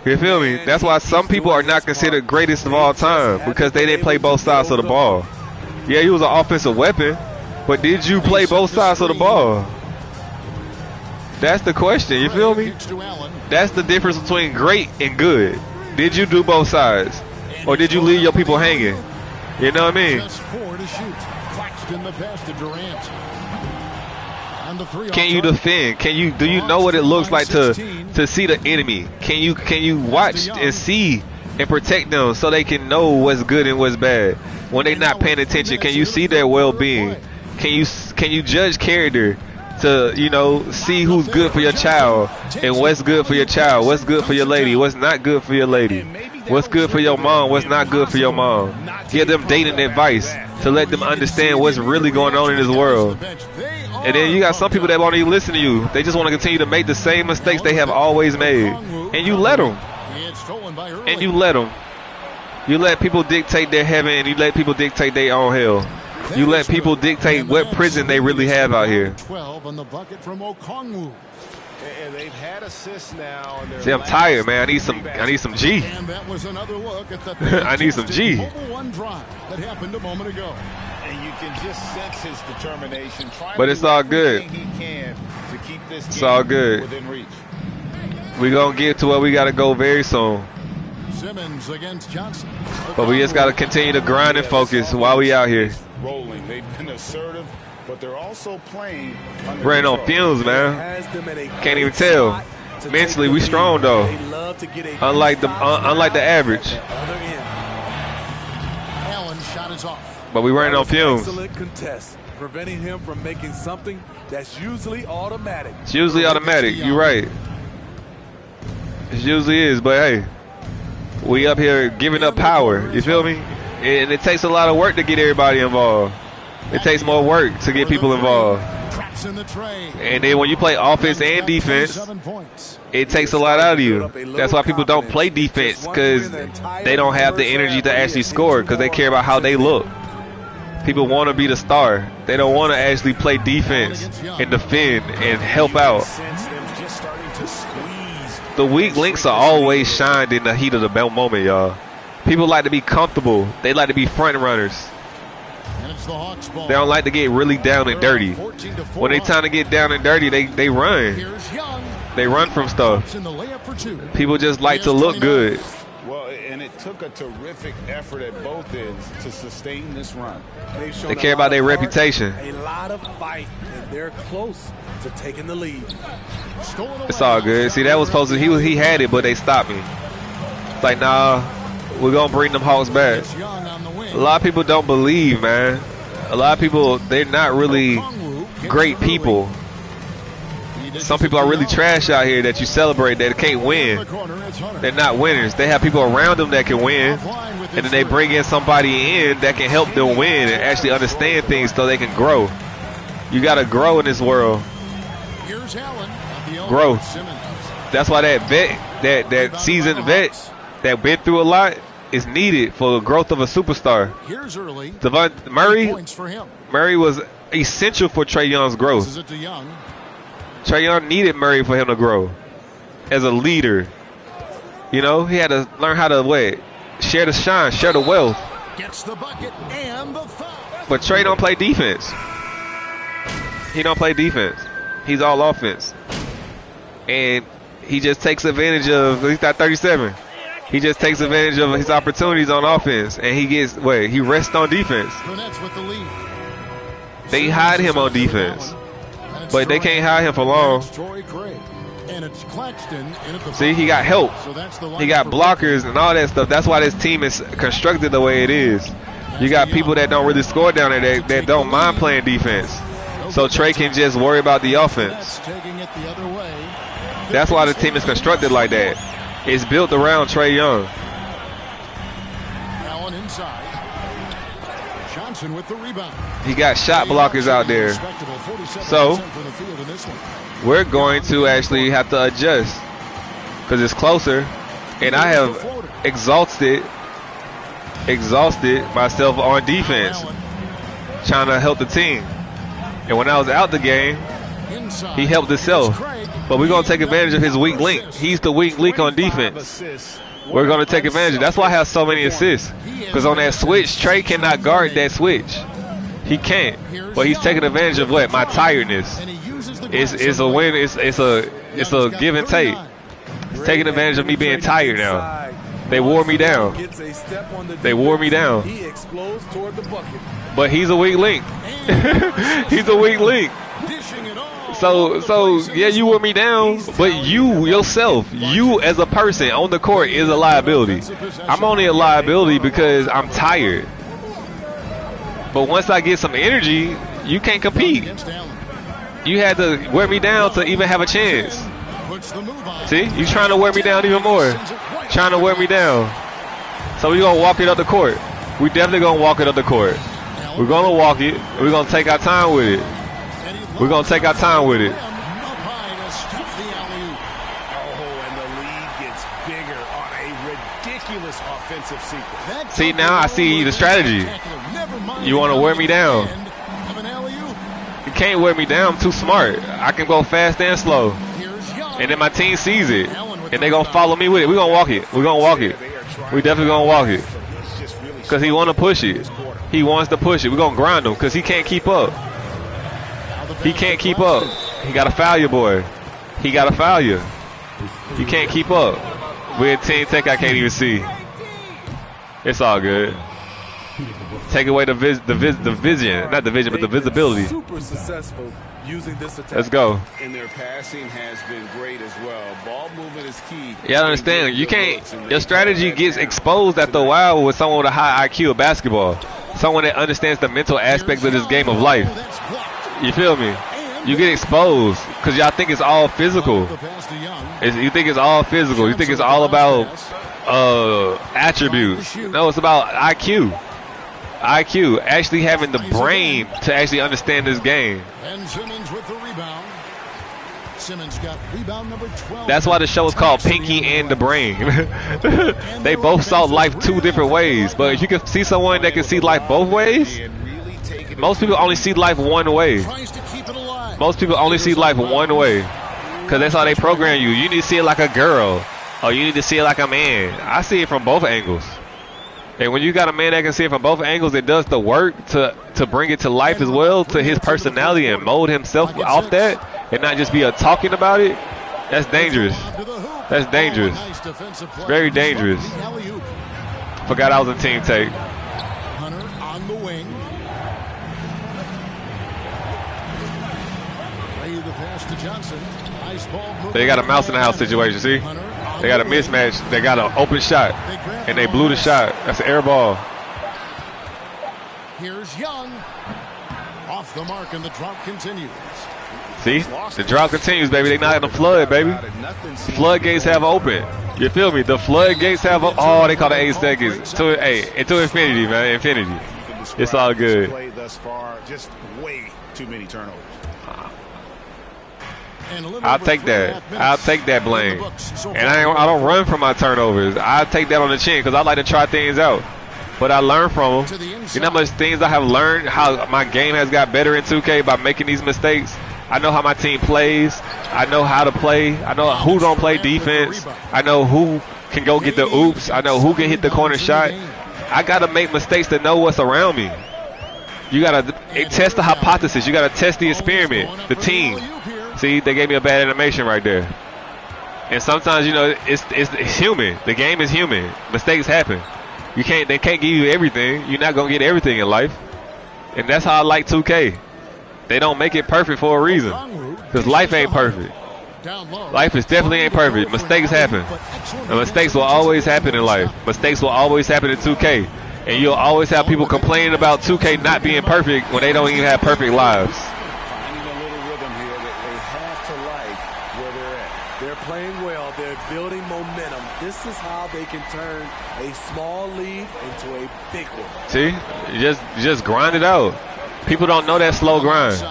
You feel me? That's why some people are not considered greatest of all time, because they didn't play both sides of the ball. Yeah, he was an offensive weapon, but did you play both sides of the ball? That's the question. You feel me? That's the difference between great and good. Did you do both sides, or did you leave your people hanging? You know what I mean? Can you defend? Do you know what it looks like to see the enemy? Can you watch and see and protect them so they can know what's good and what's bad? When they're not paying attention, can you see their well-being? Can you judge character to, you know, see who's good for your child and what's good for your child, what's good for your lady, what's not good for your lady, what's good for your mom, what's not good for your mom? Give them dating advice to let them understand what's really going on in this world. And then you got some people that won't even listen to you. They just want to continue to make the same mistakes they have always made. And you let them. And you let them. You let people dictate their heaven, and you let people dictate their own hell. You let people dictate what prison they really have out here. 12 on the bucket from Okongwu. And they've had assists now. See, I'm tired, man. I need some G. And that was another look at the I need some G. one drive that happened a moment ago. And you can just sense his determination. But it's all good. It's all good. We're going to get to where we got to go very soon. Simmons against Johnson. But we just got to continue to grind and focus while we out here. Rolling. They've been assertive, but they're also playing. We're on fumes, man. Can't even tell. Mentally, we strong though. Unlike the average. Allen's shot is off. But we running on fumes. Excellent contest, preventing him from making something that's usually automatic. It's usually automatic. You're right. It usually is, but hey, we up here giving up power. You feel me? And it takes a lot of work to get everybody involved. It takes more work to get people involved. And then when you play offense and defense, it takes a lot out of you. That's why people don't play defense, because they don't have the energy to actually score, because they care about how they look. People want to be the star. They don't want to actually play defense and defend and help out. The weak links are always shined in the heat of the moment, y'all. People like to be comfortable. They like to be front runners. They don't like to get really down and dirty. When they time to get down and dirty, they run. They run from stuff. People just like to look good. Well, and it took a terrific effort at both ends to sustain this run. They care about their reputation. A lot of fight, and they're close to taking the lead. It's all good. See, that was supposed to, he had it, but they stopped me. It's like, nah, we're going to bring them Hawks back. A lot of people don't believe, man. A lot of people, they're not really great people. Some people are really trash out here that you celebrate that can't win. They're not winners. They have people around them that can win, and then they bring in somebody in that can help them win and actually understand things so they can grow. You got to grow in this world. Grow. That's why that vet, that seasoned vet that been through a lot is needed for the growth of a superstar. Murray was essential for Trae Young's growth. Trae Young needed Murray for him to grow as a leader. You know, he had to learn how to share the shine, share the wealth. Gets the bucket and the foul. But Trey don't play defense. He don't play defense. He's all offense. And he just takes advantage of, he's got 37. He just takes advantage of his opportunities on offense. And he rests on defense. With the lead. They hide him on defense. But they can't hide him for long. See, he got help. He got blockers and all that stuff. That's why this team is constructed the way it is. You got people that don't really score down there that don't mind playing defense. So Trey can just worry about the offense. That's why the team is constructed like that. It's built around Trey Young. Allen inside. Johnson with the rebound. He got shot blockers out there. So we're going to actually have to adjust because it's closer. And I have exhausted myself on defense, trying to help the team. And when I was out the game, he helped himself. But we're going to take advantage of his weak link. He's the weak link on defense. We're going to take advantage of it. That's why I have so many assists. Because on that switch, Trey cannot guard that switch. He can't. But he's taking advantage of what? My tiredness. It's a win. It's a give and take. He's taking advantage of me being tired now. They wore me down. They wore me down. But he's a weak link. He's a weak link. So yeah, you wore me down, but you yourself, you as a person on the court is a liability. I'm only a liability because I'm tired. But once I get some energy, you can't compete. You had to wear me down to even have a chance. See, you trying to wear me down even more. Trying to wear me down. So we're gonna walk it up the court. We definitely gonna walk it up the court. We're gonna walk it. We're gonna take our time with it. We're going to take our time with it. Oh, and the lead gets bigger on a ridiculous offensive sequence. See, now I see the strategy. You want to wear me down. You can't wear me down. I'm too smart. I can go fast and slow. And then my team sees it. And they're going to follow me with it. We're going to walk it. We're going to walk it. We definitely going to walk it. Because he want to push it. He wants to push it. We're going to grind him because he can't keep up. He can't keep up. He got to foul you, boy. He got to foul you. You can't keep up. We're team tech. I can't even see. It's all good. Take away the vision, not the vision, but the visibility. Super successful using this attack. Let's go. And their passing has been great as well. Ball movement is key. Yeah, I understand. You can't. Your strategy gets exposed after a while with someone with a high IQ of basketball, someone that understands the mental aspect of this game of life. You feel me? You get exposed because y'all think it's all physical. You think it's all physical. You think it's all about attributes. No, it's about IQ. IQ, actually having the brain to actually understand this game. And Simmons with the rebound. Simmons got rebound number 12. That's why the show is called Pinky and the Brain. They both saw life two different ways. But if you can see someone that can see life both ways, most people only see life one way. Most people only see life one way. Because that's how they program you. You need to see it like a girl. Or you need to see it like a man. I see it from both angles. And when you got a man that can see it from both angles, it does the work to bring it to life as well, to his personality and mold himself off that and not just be talking about it. That's dangerous. That's dangerous. It's very dangerous. Forgot I was a team take. Hunter on the wing. Play the pass to Johnson. Nice ball. They got a mouse in the house situation, see? They got a mismatch. They got an open shot, and they blew the shot. That's an air ball. Here's Young. Off the mark, and the drought continues. See? The drought continues, baby. They not in the flood, baby. Floodgates have open. You feel me? The floodgates have open. Oh, they call it 8 seconds. To infinity, man. Infinity. It's all good. Thus far, just way too many turnovers. I'll take that. I'll take that blame. And I don't run from my turnovers. I take that on the chin because I like to try things out. But I learn from them. You know how much things I have learned, how my game has got better in 2K by making these mistakes. I know how my team plays. I know how to play. I know who don't play defense. I know who can go get the oops. I know who can hit the corner shot. I got to make mistakes to know what's around me. You got to test the hypothesis. You got to test the experiment, the team. See, they gave me a bad animation right there. And sometimes, you know, it's human. The game is human. Mistakes happen. They can't give you everything. You're not going to get everything in life. And that's how I like 2K. They don't make it perfect for a reason. Because life ain't perfect. Life definitely ain't perfect. Mistakes happen. And mistakes will always happen in life. Mistakes will always happen in 2K. And you'll always have people complaining about 2K not being perfect when they don't even have perfect lives. Finding a little rhythm here that they have to like where they're at. They're playing well. They're building momentum. This is how they can turn a small lead into a big one. See? Just grind it out. People don't know that slow grind.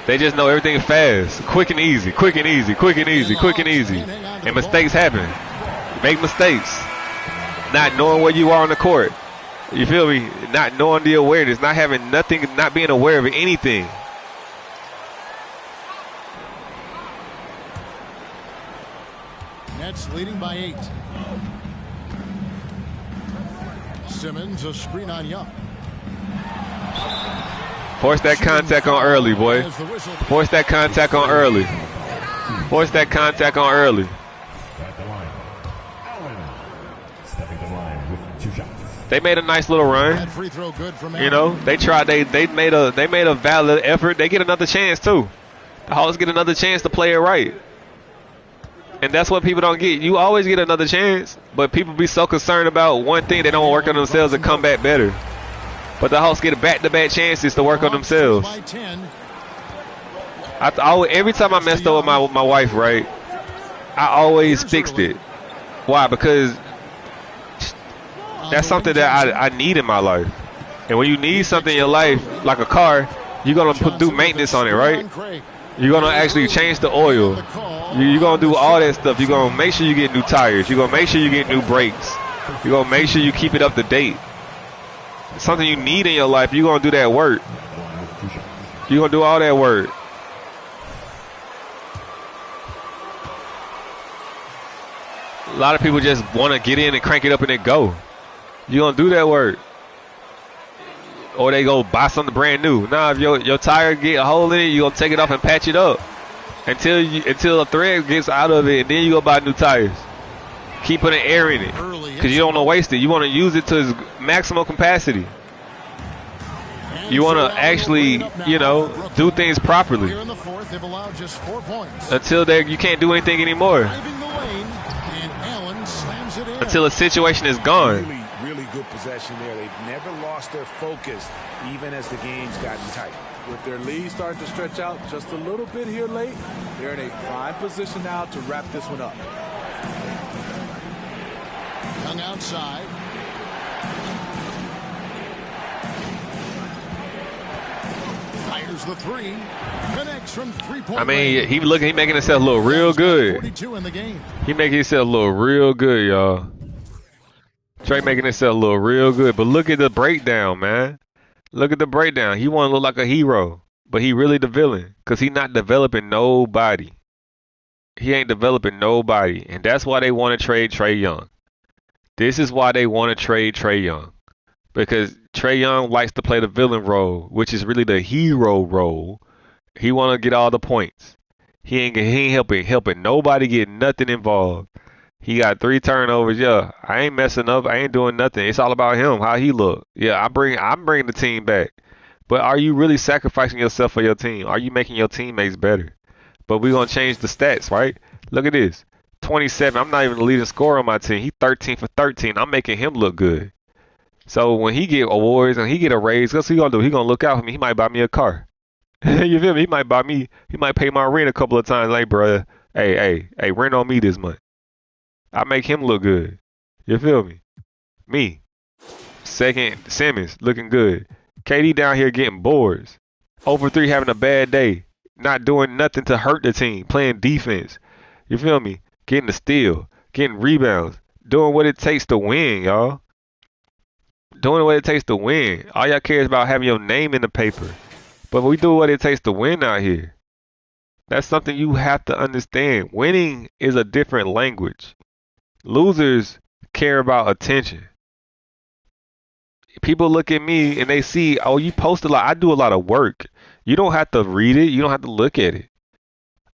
They just know everything fast, quick and easy, quick and easy, quick and easy, quick and easy. And mistakes happen. Make mistakes. Not knowing where you are on the court. You feel me? Not knowing the awareness, not having nothing, not being aware of anything. Nets leading by 8. Simmons, a screen on Young. Force that contact on early, boy. Force that contact on early. Force that contact on early. They made a nice little run. You know, they tried. They made a valid effort. They get another chance too. The Hawks get another chance to play it right. And that's what people don't get. You always get another chance, but people be so concerned about one thing they don't work on themselves and come back better. But the Hawks get back-to-back chances to work on themselves. Every time I messed up with my wife, right, I always fixed it. Why? Because that's something that I need in my life. And when you need something in your life, like a car, you're going to do maintenance on it, right? You're going to actually change the oil. You're going to do all that stuff. You're going to make sure you get new tires. You're going to make sure you get new brakes. You're going to make sure you keep it up to date. Something you need in your life, you're going to do that work. You're going to do all that work. A lot of people just want to get in and crank it up and then go. You're going to do that work. Or they go buy something brand new. Nah, if your tire get a hole in it, you're going to take it off and patch it up. Until a thread gets out of it, and then you go buy new tires. Keep putting air in it. Because you don't want to waste it. You want to use it to its maximum capacity. You want to actually, you know, do things properly. Until you can't do anything anymore. Until a situation is gone. Really good possession there. They've never lost their focus, even as the game's gotten tight. With their lead starting to stretch out just a little bit here late, they're in a prime position now to wrap this one up. Young outside. Fires the three. Connects from 3-point. I mean, he making himself look real good. 42 in the game. He making himself look real good, y'all. Trey making himself look real good. But look at the breakdown, man. Look at the breakdown. He want to look like a hero, but he really the villain because he not developing nobody. He ain't developing nobody, and that's why they want to trade Trae Young. This is why they want to trade Trae Young, because Trae Young likes to play the villain role, which is really the hero role. He want to get all the points. He ain't helping nobody get nothing involved. He got 3 turnovers. Yeah, I ain't messing up. I ain't doing nothing. It's all about him, how he look. Yeah, I'm bringing the team back. But are you really sacrificing yourself for your team? Are you making your teammates better? But we're going to change the stats, right? Look at this. 27. I'm not even the leading scorer on my team. He 13 for 13. I'm making him look good. So when he get awards and he get a raise, what's he going to do? He going to look out for me. He might buy me a car. You feel me? He might pay my rent a couple of times. Like, bro, hey, rent on me this month. I make him look good. You feel me? Me. Second, Simmons looking good. KD down here getting boards. 0 for 3 having a bad day. Not doing nothing to hurt the team. Playing defense. You feel me? Getting the steal. Getting rebounds. Doing what it takes to win, y'all. Doing what it takes to win. All y'all care is about having your name in the paper. But we do what it takes to win out here. That's something you have to understand. Winning is a different language. Losers care about attention. People look at me and they see, oh, you post a lot. I do a lot of work. You don't have to read it. You don't have to look at it.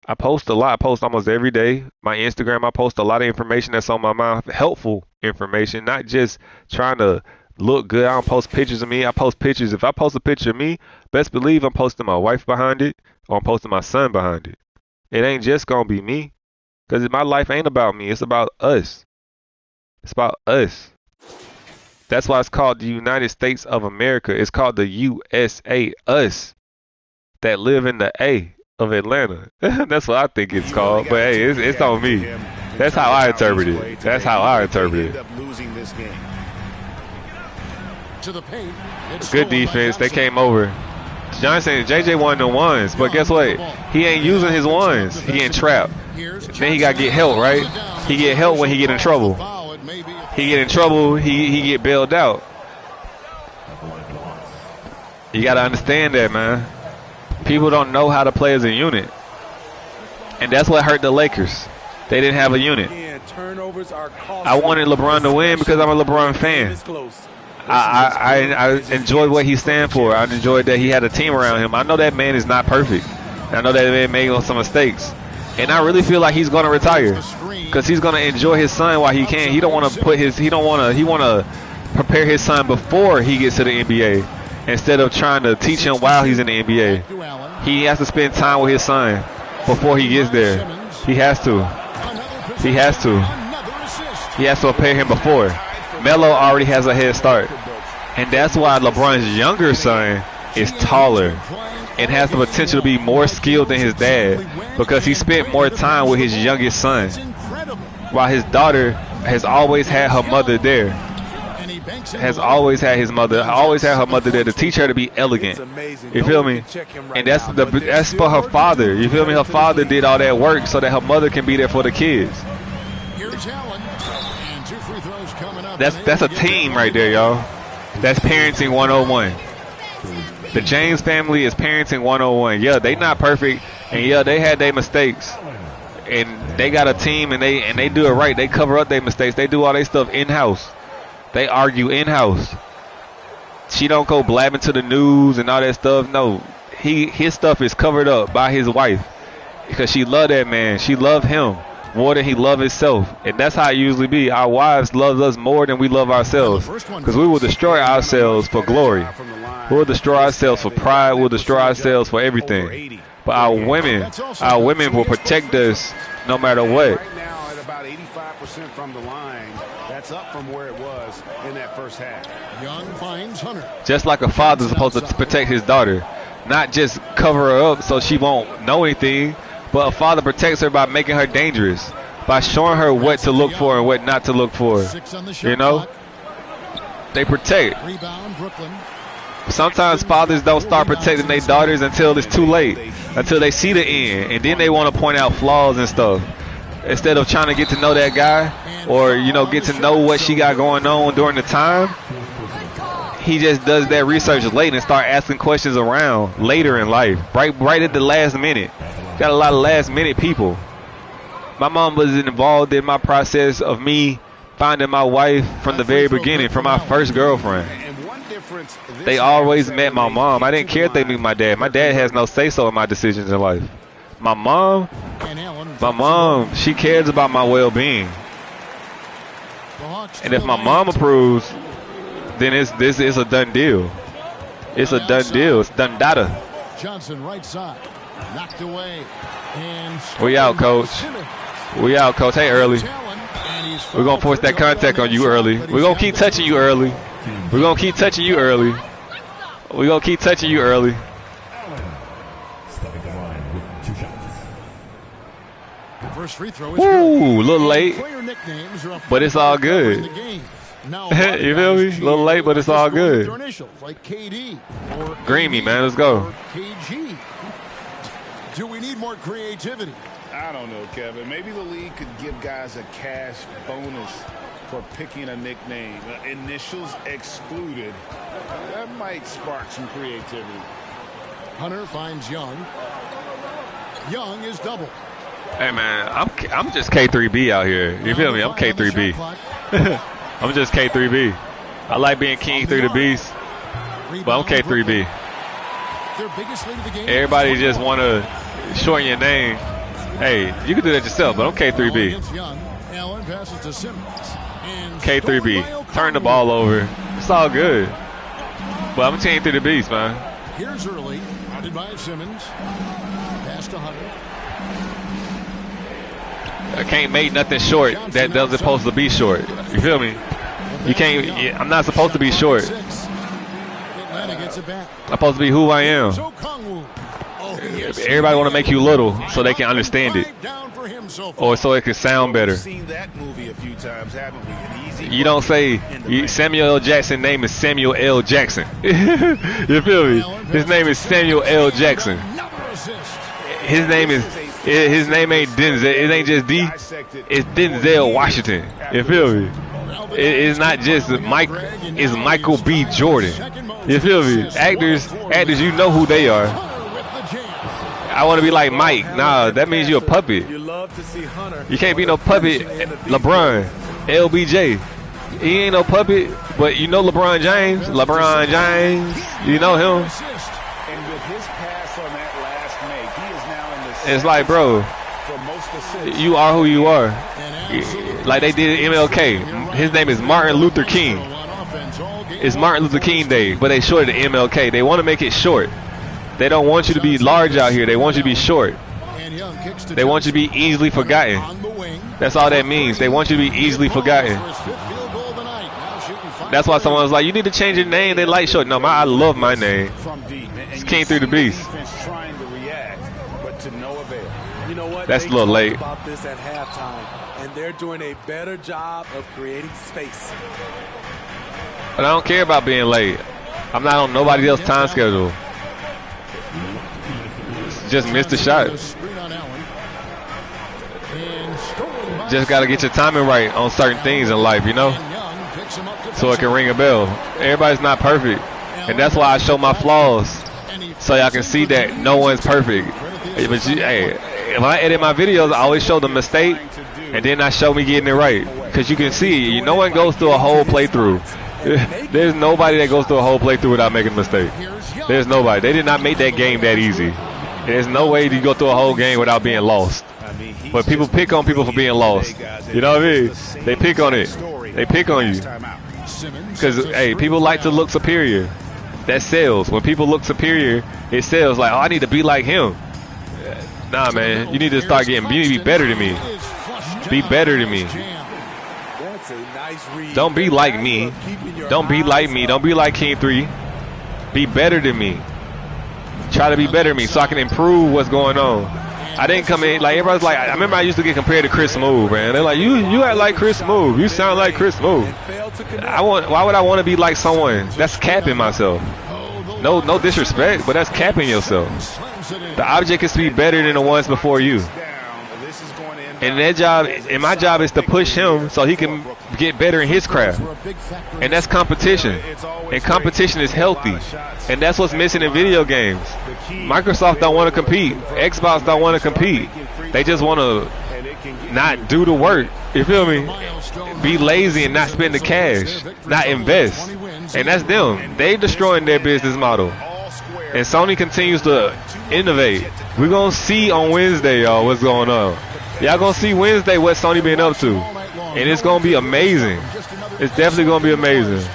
I post a lot. I post almost every day. My Instagram, I post a lot of information that's on my mind, helpful information, not just trying to look good. I don't post pictures of me. I post pictures. If I post a picture of me, best believe I'm posting my wife behind it or I'm posting my son behind it. It ain't just going to be me, because my life ain't about me. It's about us. It's about us. That's why it's called the United States of America. It's called the USA, us that live in the A of Atlanta. That's what I think it's called. But hey, it's on me. That's how I interpret it. That's how I interpret it. Good defense. They came over. Johnson, JJ won the ones, but guess what? He ain't using his ones. He getting trapped. Then he got to get help, right? He get help when he get in trouble. He get in trouble, he get bailed out. You got to understand that, man. People don't know how to play as a unit. And that's what hurt the Lakers. They didn't have a unit. I wanted LeBron to win because I'm a LeBron fan. I enjoyed what he stands for. I enjoyed that he had a team around him. I know that man is not perfect. I know that man made some mistakes. And I really feel like he's going to retire because he's going to enjoy his son while he can. He don't want to put his, he want to prepare his son before he gets to the NBA instead of trying to teach him while he's in the NBA. He has to spend time with his son before he gets there. He has to. He has to. He has to prepare him before. Melo already has a head start. And that's why LeBron's younger son is taller and has the potential to be more skilled than his dad because he spent more time with his youngest son, while his daughter has always had her mother there. Has always had his mother, always had her mother there to teach her to be elegant. You feel me? And that's for her father. You feel me? Her father did all that work so that her mother can be there for the kids. That's a team right there, y'all. That's parenting 101. The James family is parenting 101. Yeah, they not perfect, and yeah, they had their mistakes, and they got a team, and they do it right. They cover up their mistakes. They do all their stuff in house. They argue in house. She don't go blabbing to the news and all that stuff. No, his stuff is covered up by his wife because she loved that man. She loved him more than he loved himself, and that's how it usually be. Our wives love us more than we love ourselves because we will destroy ourselves for glory. We'll destroy ourselves for pride. We'll destroy ourselves for everything. But our women will protect us no matter what. Right now at about 85% from the line. That's up from where it was in that first half. Young finds Hunter. Just like a father's supposed to protect his daughter, not just cover her up so she won't know anything, but a father protects her by making her dangerous, by showing her what to look for and what not to look for. You know? They protect. Rebound, Brooklyn. Sometimes fathers don't start protecting their daughters until it's too late, until they see the end, and then they want to point out flaws and stuff. Instead of trying to get to know that guy or, you know, get to know what she got going on during the time, he just does that research late and start asking questions around later in life, right at the last minute. Got a lot of last minute people. My mom was involved in my process of me finding my wife from the very beginning, from my first girlfriend. They always met my mom. I didn't care if they meet my dad. My dad has no say-so in my decisions in life. My mom, she cares about my well-being. And if my mom approves, then this is a done deal. It's a done deal. It's done data. Johnson right side. Knocked away. We out, coach. We out, coach. Hey, Early. We're going to force that contact on you early. We're going to keep touching you early. We're going to keep touching you early. We're going to keep touching you early. First free throw is ooh, a little late, but it's all good. You feel me? A little late, but it's all good. Greeny, man, let's go. Do we need more creativity? I don't know, Kevin. Maybe the league could give guys a cash bonus for picking a nickname. Initials excluded. That might spark some creativity. Hunter finds Young. Young is double. Hey man, I'm just K3B out here. You feel me? I'm K3B. I'm just K3B. I like being king through the beast, but I'm K3B. Everybody just want to shorten your name. Hey, you can do that yourself, but I'm K3B. K3B. Turn the ball over. It's all good. But I'm king through the beast, man. Here's early. Guarded by Simmons. Pass to Hunter. I can't make nothing short that doesn't supposed to be short. You feel me? You can't. I'm not supposed to be short. I'm supposed to be who I am. Everybody want to make you little so they can understand it, or so it can sound better. You don't say Samuel L. Jackson name is Samuel L. Jackson. You feel me? His name is Samuel L. Jackson. His name ain't Denzel. It ain't just D. It's Denzel Washington. You feel me? It's not just Mike. It's Michael B. Jordan. You feel me? Actors, you know who they are. I want to be like Mike. Nah, that means you're a puppet. You can't be no puppet. LeBron, LBJ. He ain't no puppet, but you know LeBron James. LeBron James, you know him. It's like, bro, you are who you are. Like they did MLK. His name is Martin Luther King. It's Martin Luther King Day, but they shorted the MLK. They want to make it short. They don't want you to be large out here. They want you to be short. They want you to be easily forgotten. That's all that means. They want you to be easily forgotten. That's why someone was like, you need to change your name. They like short. No, I love my name. It's King through the beast. You know what? That's a little late. About this at halftime, and they're doing a better job of creating space. But I don't care about being late. I'm not on nobody else's time schedule. Just missed the shot. Just got to get your timing right on certain things in life, you know, so it can ring a bell. Everybody's not perfect, and that's why I show my flaws, so y'all can see that no one's perfect. But hey, when I edit my videos, I always show the mistake, and then I show me getting it right, because you can see no one goes through a whole playthrough. There's nobody that goes through a whole playthrough without making a mistake. There's nobody. They did not make that game that easy. There's no way to go through a whole game without being lost. But people pick on people for being lost. You know what I mean? They pick on it. They pick on you. Because, hey, people like to look superior. That sells. When people look superior, it sells. Like, oh, I need to be like him. Nah, man. You need to start getting, you need to be better than me. Be better than me. Don't be like me. Don't be like me. Don't be like King 3. Be better than me. Try to be better than me so I can improve what's going on. I didn't come in like everybody's like. I remember I used to get compared to Chris Smoove, man. They're like, you act like Chris Smoove. You sound like Chris Smoove. Why would I want to be like someone? That's capping myself. No disrespect, but that's capping yourself. The object is to be better than the ones before you. And their job, and my job is to push him so he can get better in his craft. And that's competition. And competition is healthy. And that's what's missing in video games. Microsoft don't want to compete. Xbox don't want to compete. They just want to not do the work. You feel me? Be lazy and not spend the cash. Not invest. And that's them. They destroying their business model. And Sony continues to innovate. We're going to see on Wednesday, y'all, what's going on. Y'all gonna see Wednesday what Sony been up to, and it's gonna be amazing. It's definitely gonna be amazing.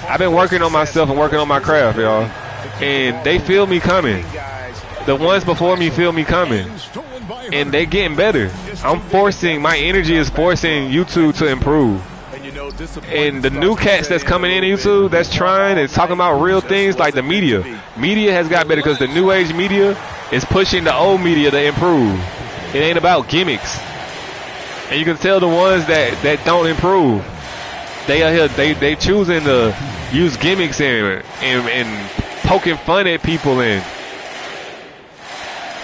I've been working on myself and working on my craft, y'all, and they feel me coming. The ones before me feel me coming, and they getting better. My energy is forcing YouTube to improve. And the new cats that's coming in YouTube that's trying and talking about real things, like the media has got better because the new age media is pushing the old media to improve. It ain't about gimmicks, and you can tell the ones that don't improve. They are here. They choosing to use gimmicks and poking fun at people, and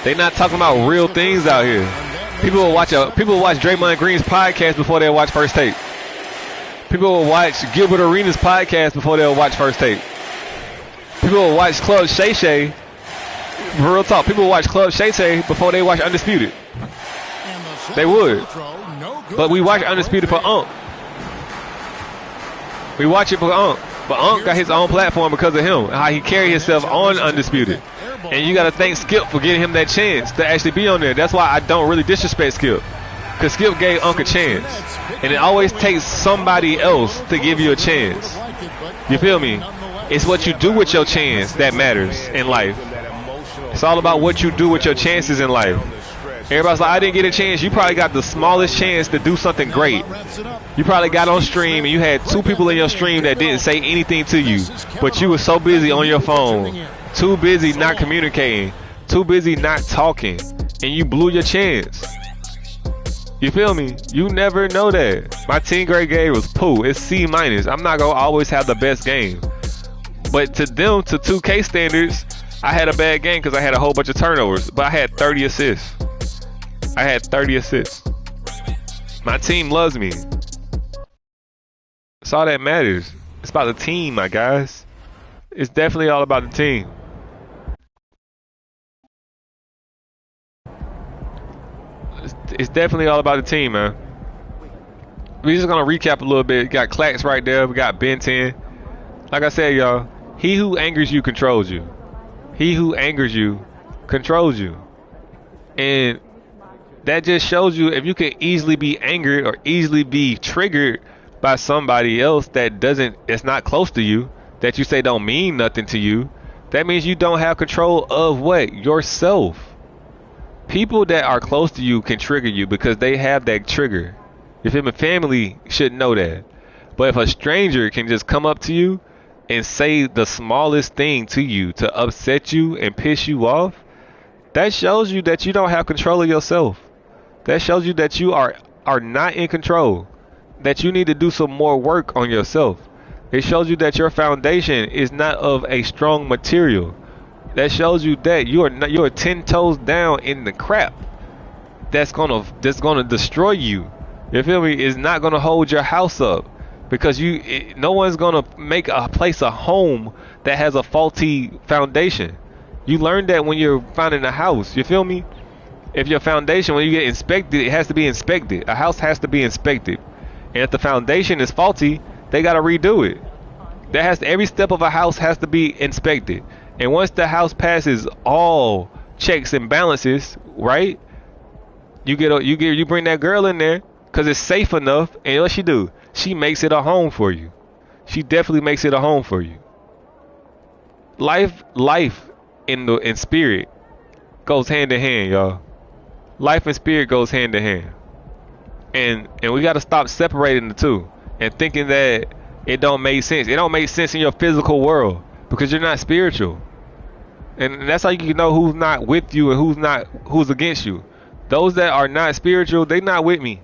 they not talking about real things out here. People will watch Draymond Green's podcast before they watch First Take. People will watch Gilbert Arenas' podcast before they'll watch First Take. People will watch Club Shay Shay. Real talk. People will watch Club Shay Shay before they watch Undisputed. They would. But we watch Undisputed for Ump. We watch it for Unc, but Unc got his own platform because of him, how he carried himself on Undisputed. And you got to thank Skip for getting him that chance to actually be on there. That's why I don't really disrespect Skip, because Skip gave Unc a chance. And it always takes somebody else to give you a chance. You feel me? It's what you do with your chance that matters in life. It's all about what you do with your chances in life. Everybody's like, I didn't get a chance. You probably got the smallest chance to do something great. You probably got on stream and you had 2 people in your stream that didn't say anything to you, but you were so busy on your phone, too busy not communicating, too busy not talking, and you blew your chance. You feel me? You never know that. My 10th grade game was poo. It's C-. I'm not gonna always have the best game, but to them, to 2K standards, I had a bad game because I had a whole bunch of turnovers, but I had 30 assists. I had 30 assists. My team loves me. That's all that matters. It's about the team, my guys. It's definitely all about the team. It's definitely all about the team, man. We're just gonna recap a little bit. Got Clax right there. We got Ben 10. Like I said, y'all, he who angers you controls you. He who angers you controls you. And that just shows you, if you can easily be angered or easily be triggered by somebody else that's not close to you, that you say don't mean nothing to you, that means you don't have control of what? Yourself. People that are close to you can trigger you because they have that trigger. If your family should know that. But if a stranger can just come up to you and say the smallest thing to you to upset you and piss you off, that shows you that you don't have control of yourself. That shows you that you are not in control, that you need to do some more work on yourself. It shows you that your foundation is not of a strong material. That shows you that you're 10 toes down in the crap that's gonna destroy you. You feel me? It's not gonna hold your house up, because no one's gonna make a place a home that has a faulty foundation. You learn that when you're finding a house. You feel me? If your foundation, when you get inspected, it has to be inspected. A house has to be inspected. And if the foundation is faulty, they got to redo it. Every step of a house has to be inspected. And once the house passes all checks and balances, right? You bring that girl in there because it's safe enough, and what she do? She makes it a home for you. She definitely makes it a home for you. Life in spirit goes hand in hand, y'all. Life and spirit goes hand in hand, and we got to stop separating the two and thinking that it don't make sense. It don't make sense in your physical world because you're not spiritual, and that's how you can know who's not with you and who's against you. Those that are not spiritual, they not with me.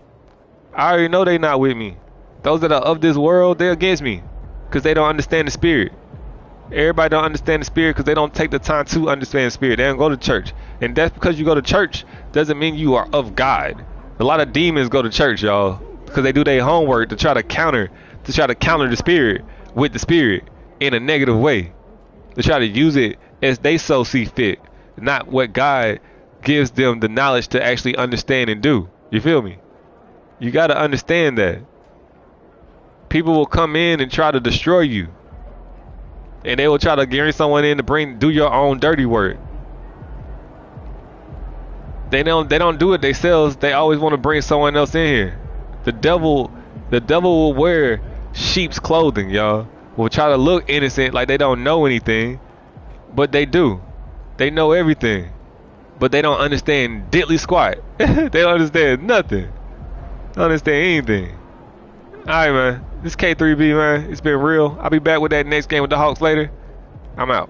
I already know they not with me. Those that are of this world, they're against me because they don't understand the spirit. Everybody don't understand the spirit because they don't take the time to understand the spirit. They don't go to church. And that's because you go to church doesn't mean you are of God. A lot of demons go to church, y'all, because they do their homework to try to counter the spirit with the spirit in a negative way. To try to use it as they so see fit, not what God gives them the knowledge to actually understand and do. You feel me? You got to understand that. People will come in and try to destroy you. And they will try to bring someone in to do your own dirty work. They don't do it themselves. They always want to bring someone else in here. The devil will wear sheep's clothing, y'all. Will try to look innocent like they don't know anything, but they do. They know everything, but they don't understand diddly squat. They don't understand nothing. They don't understand anything. Alright, man. This K3B, man. It's been real. I'll be back with that next game with the Hawks later. I'm out.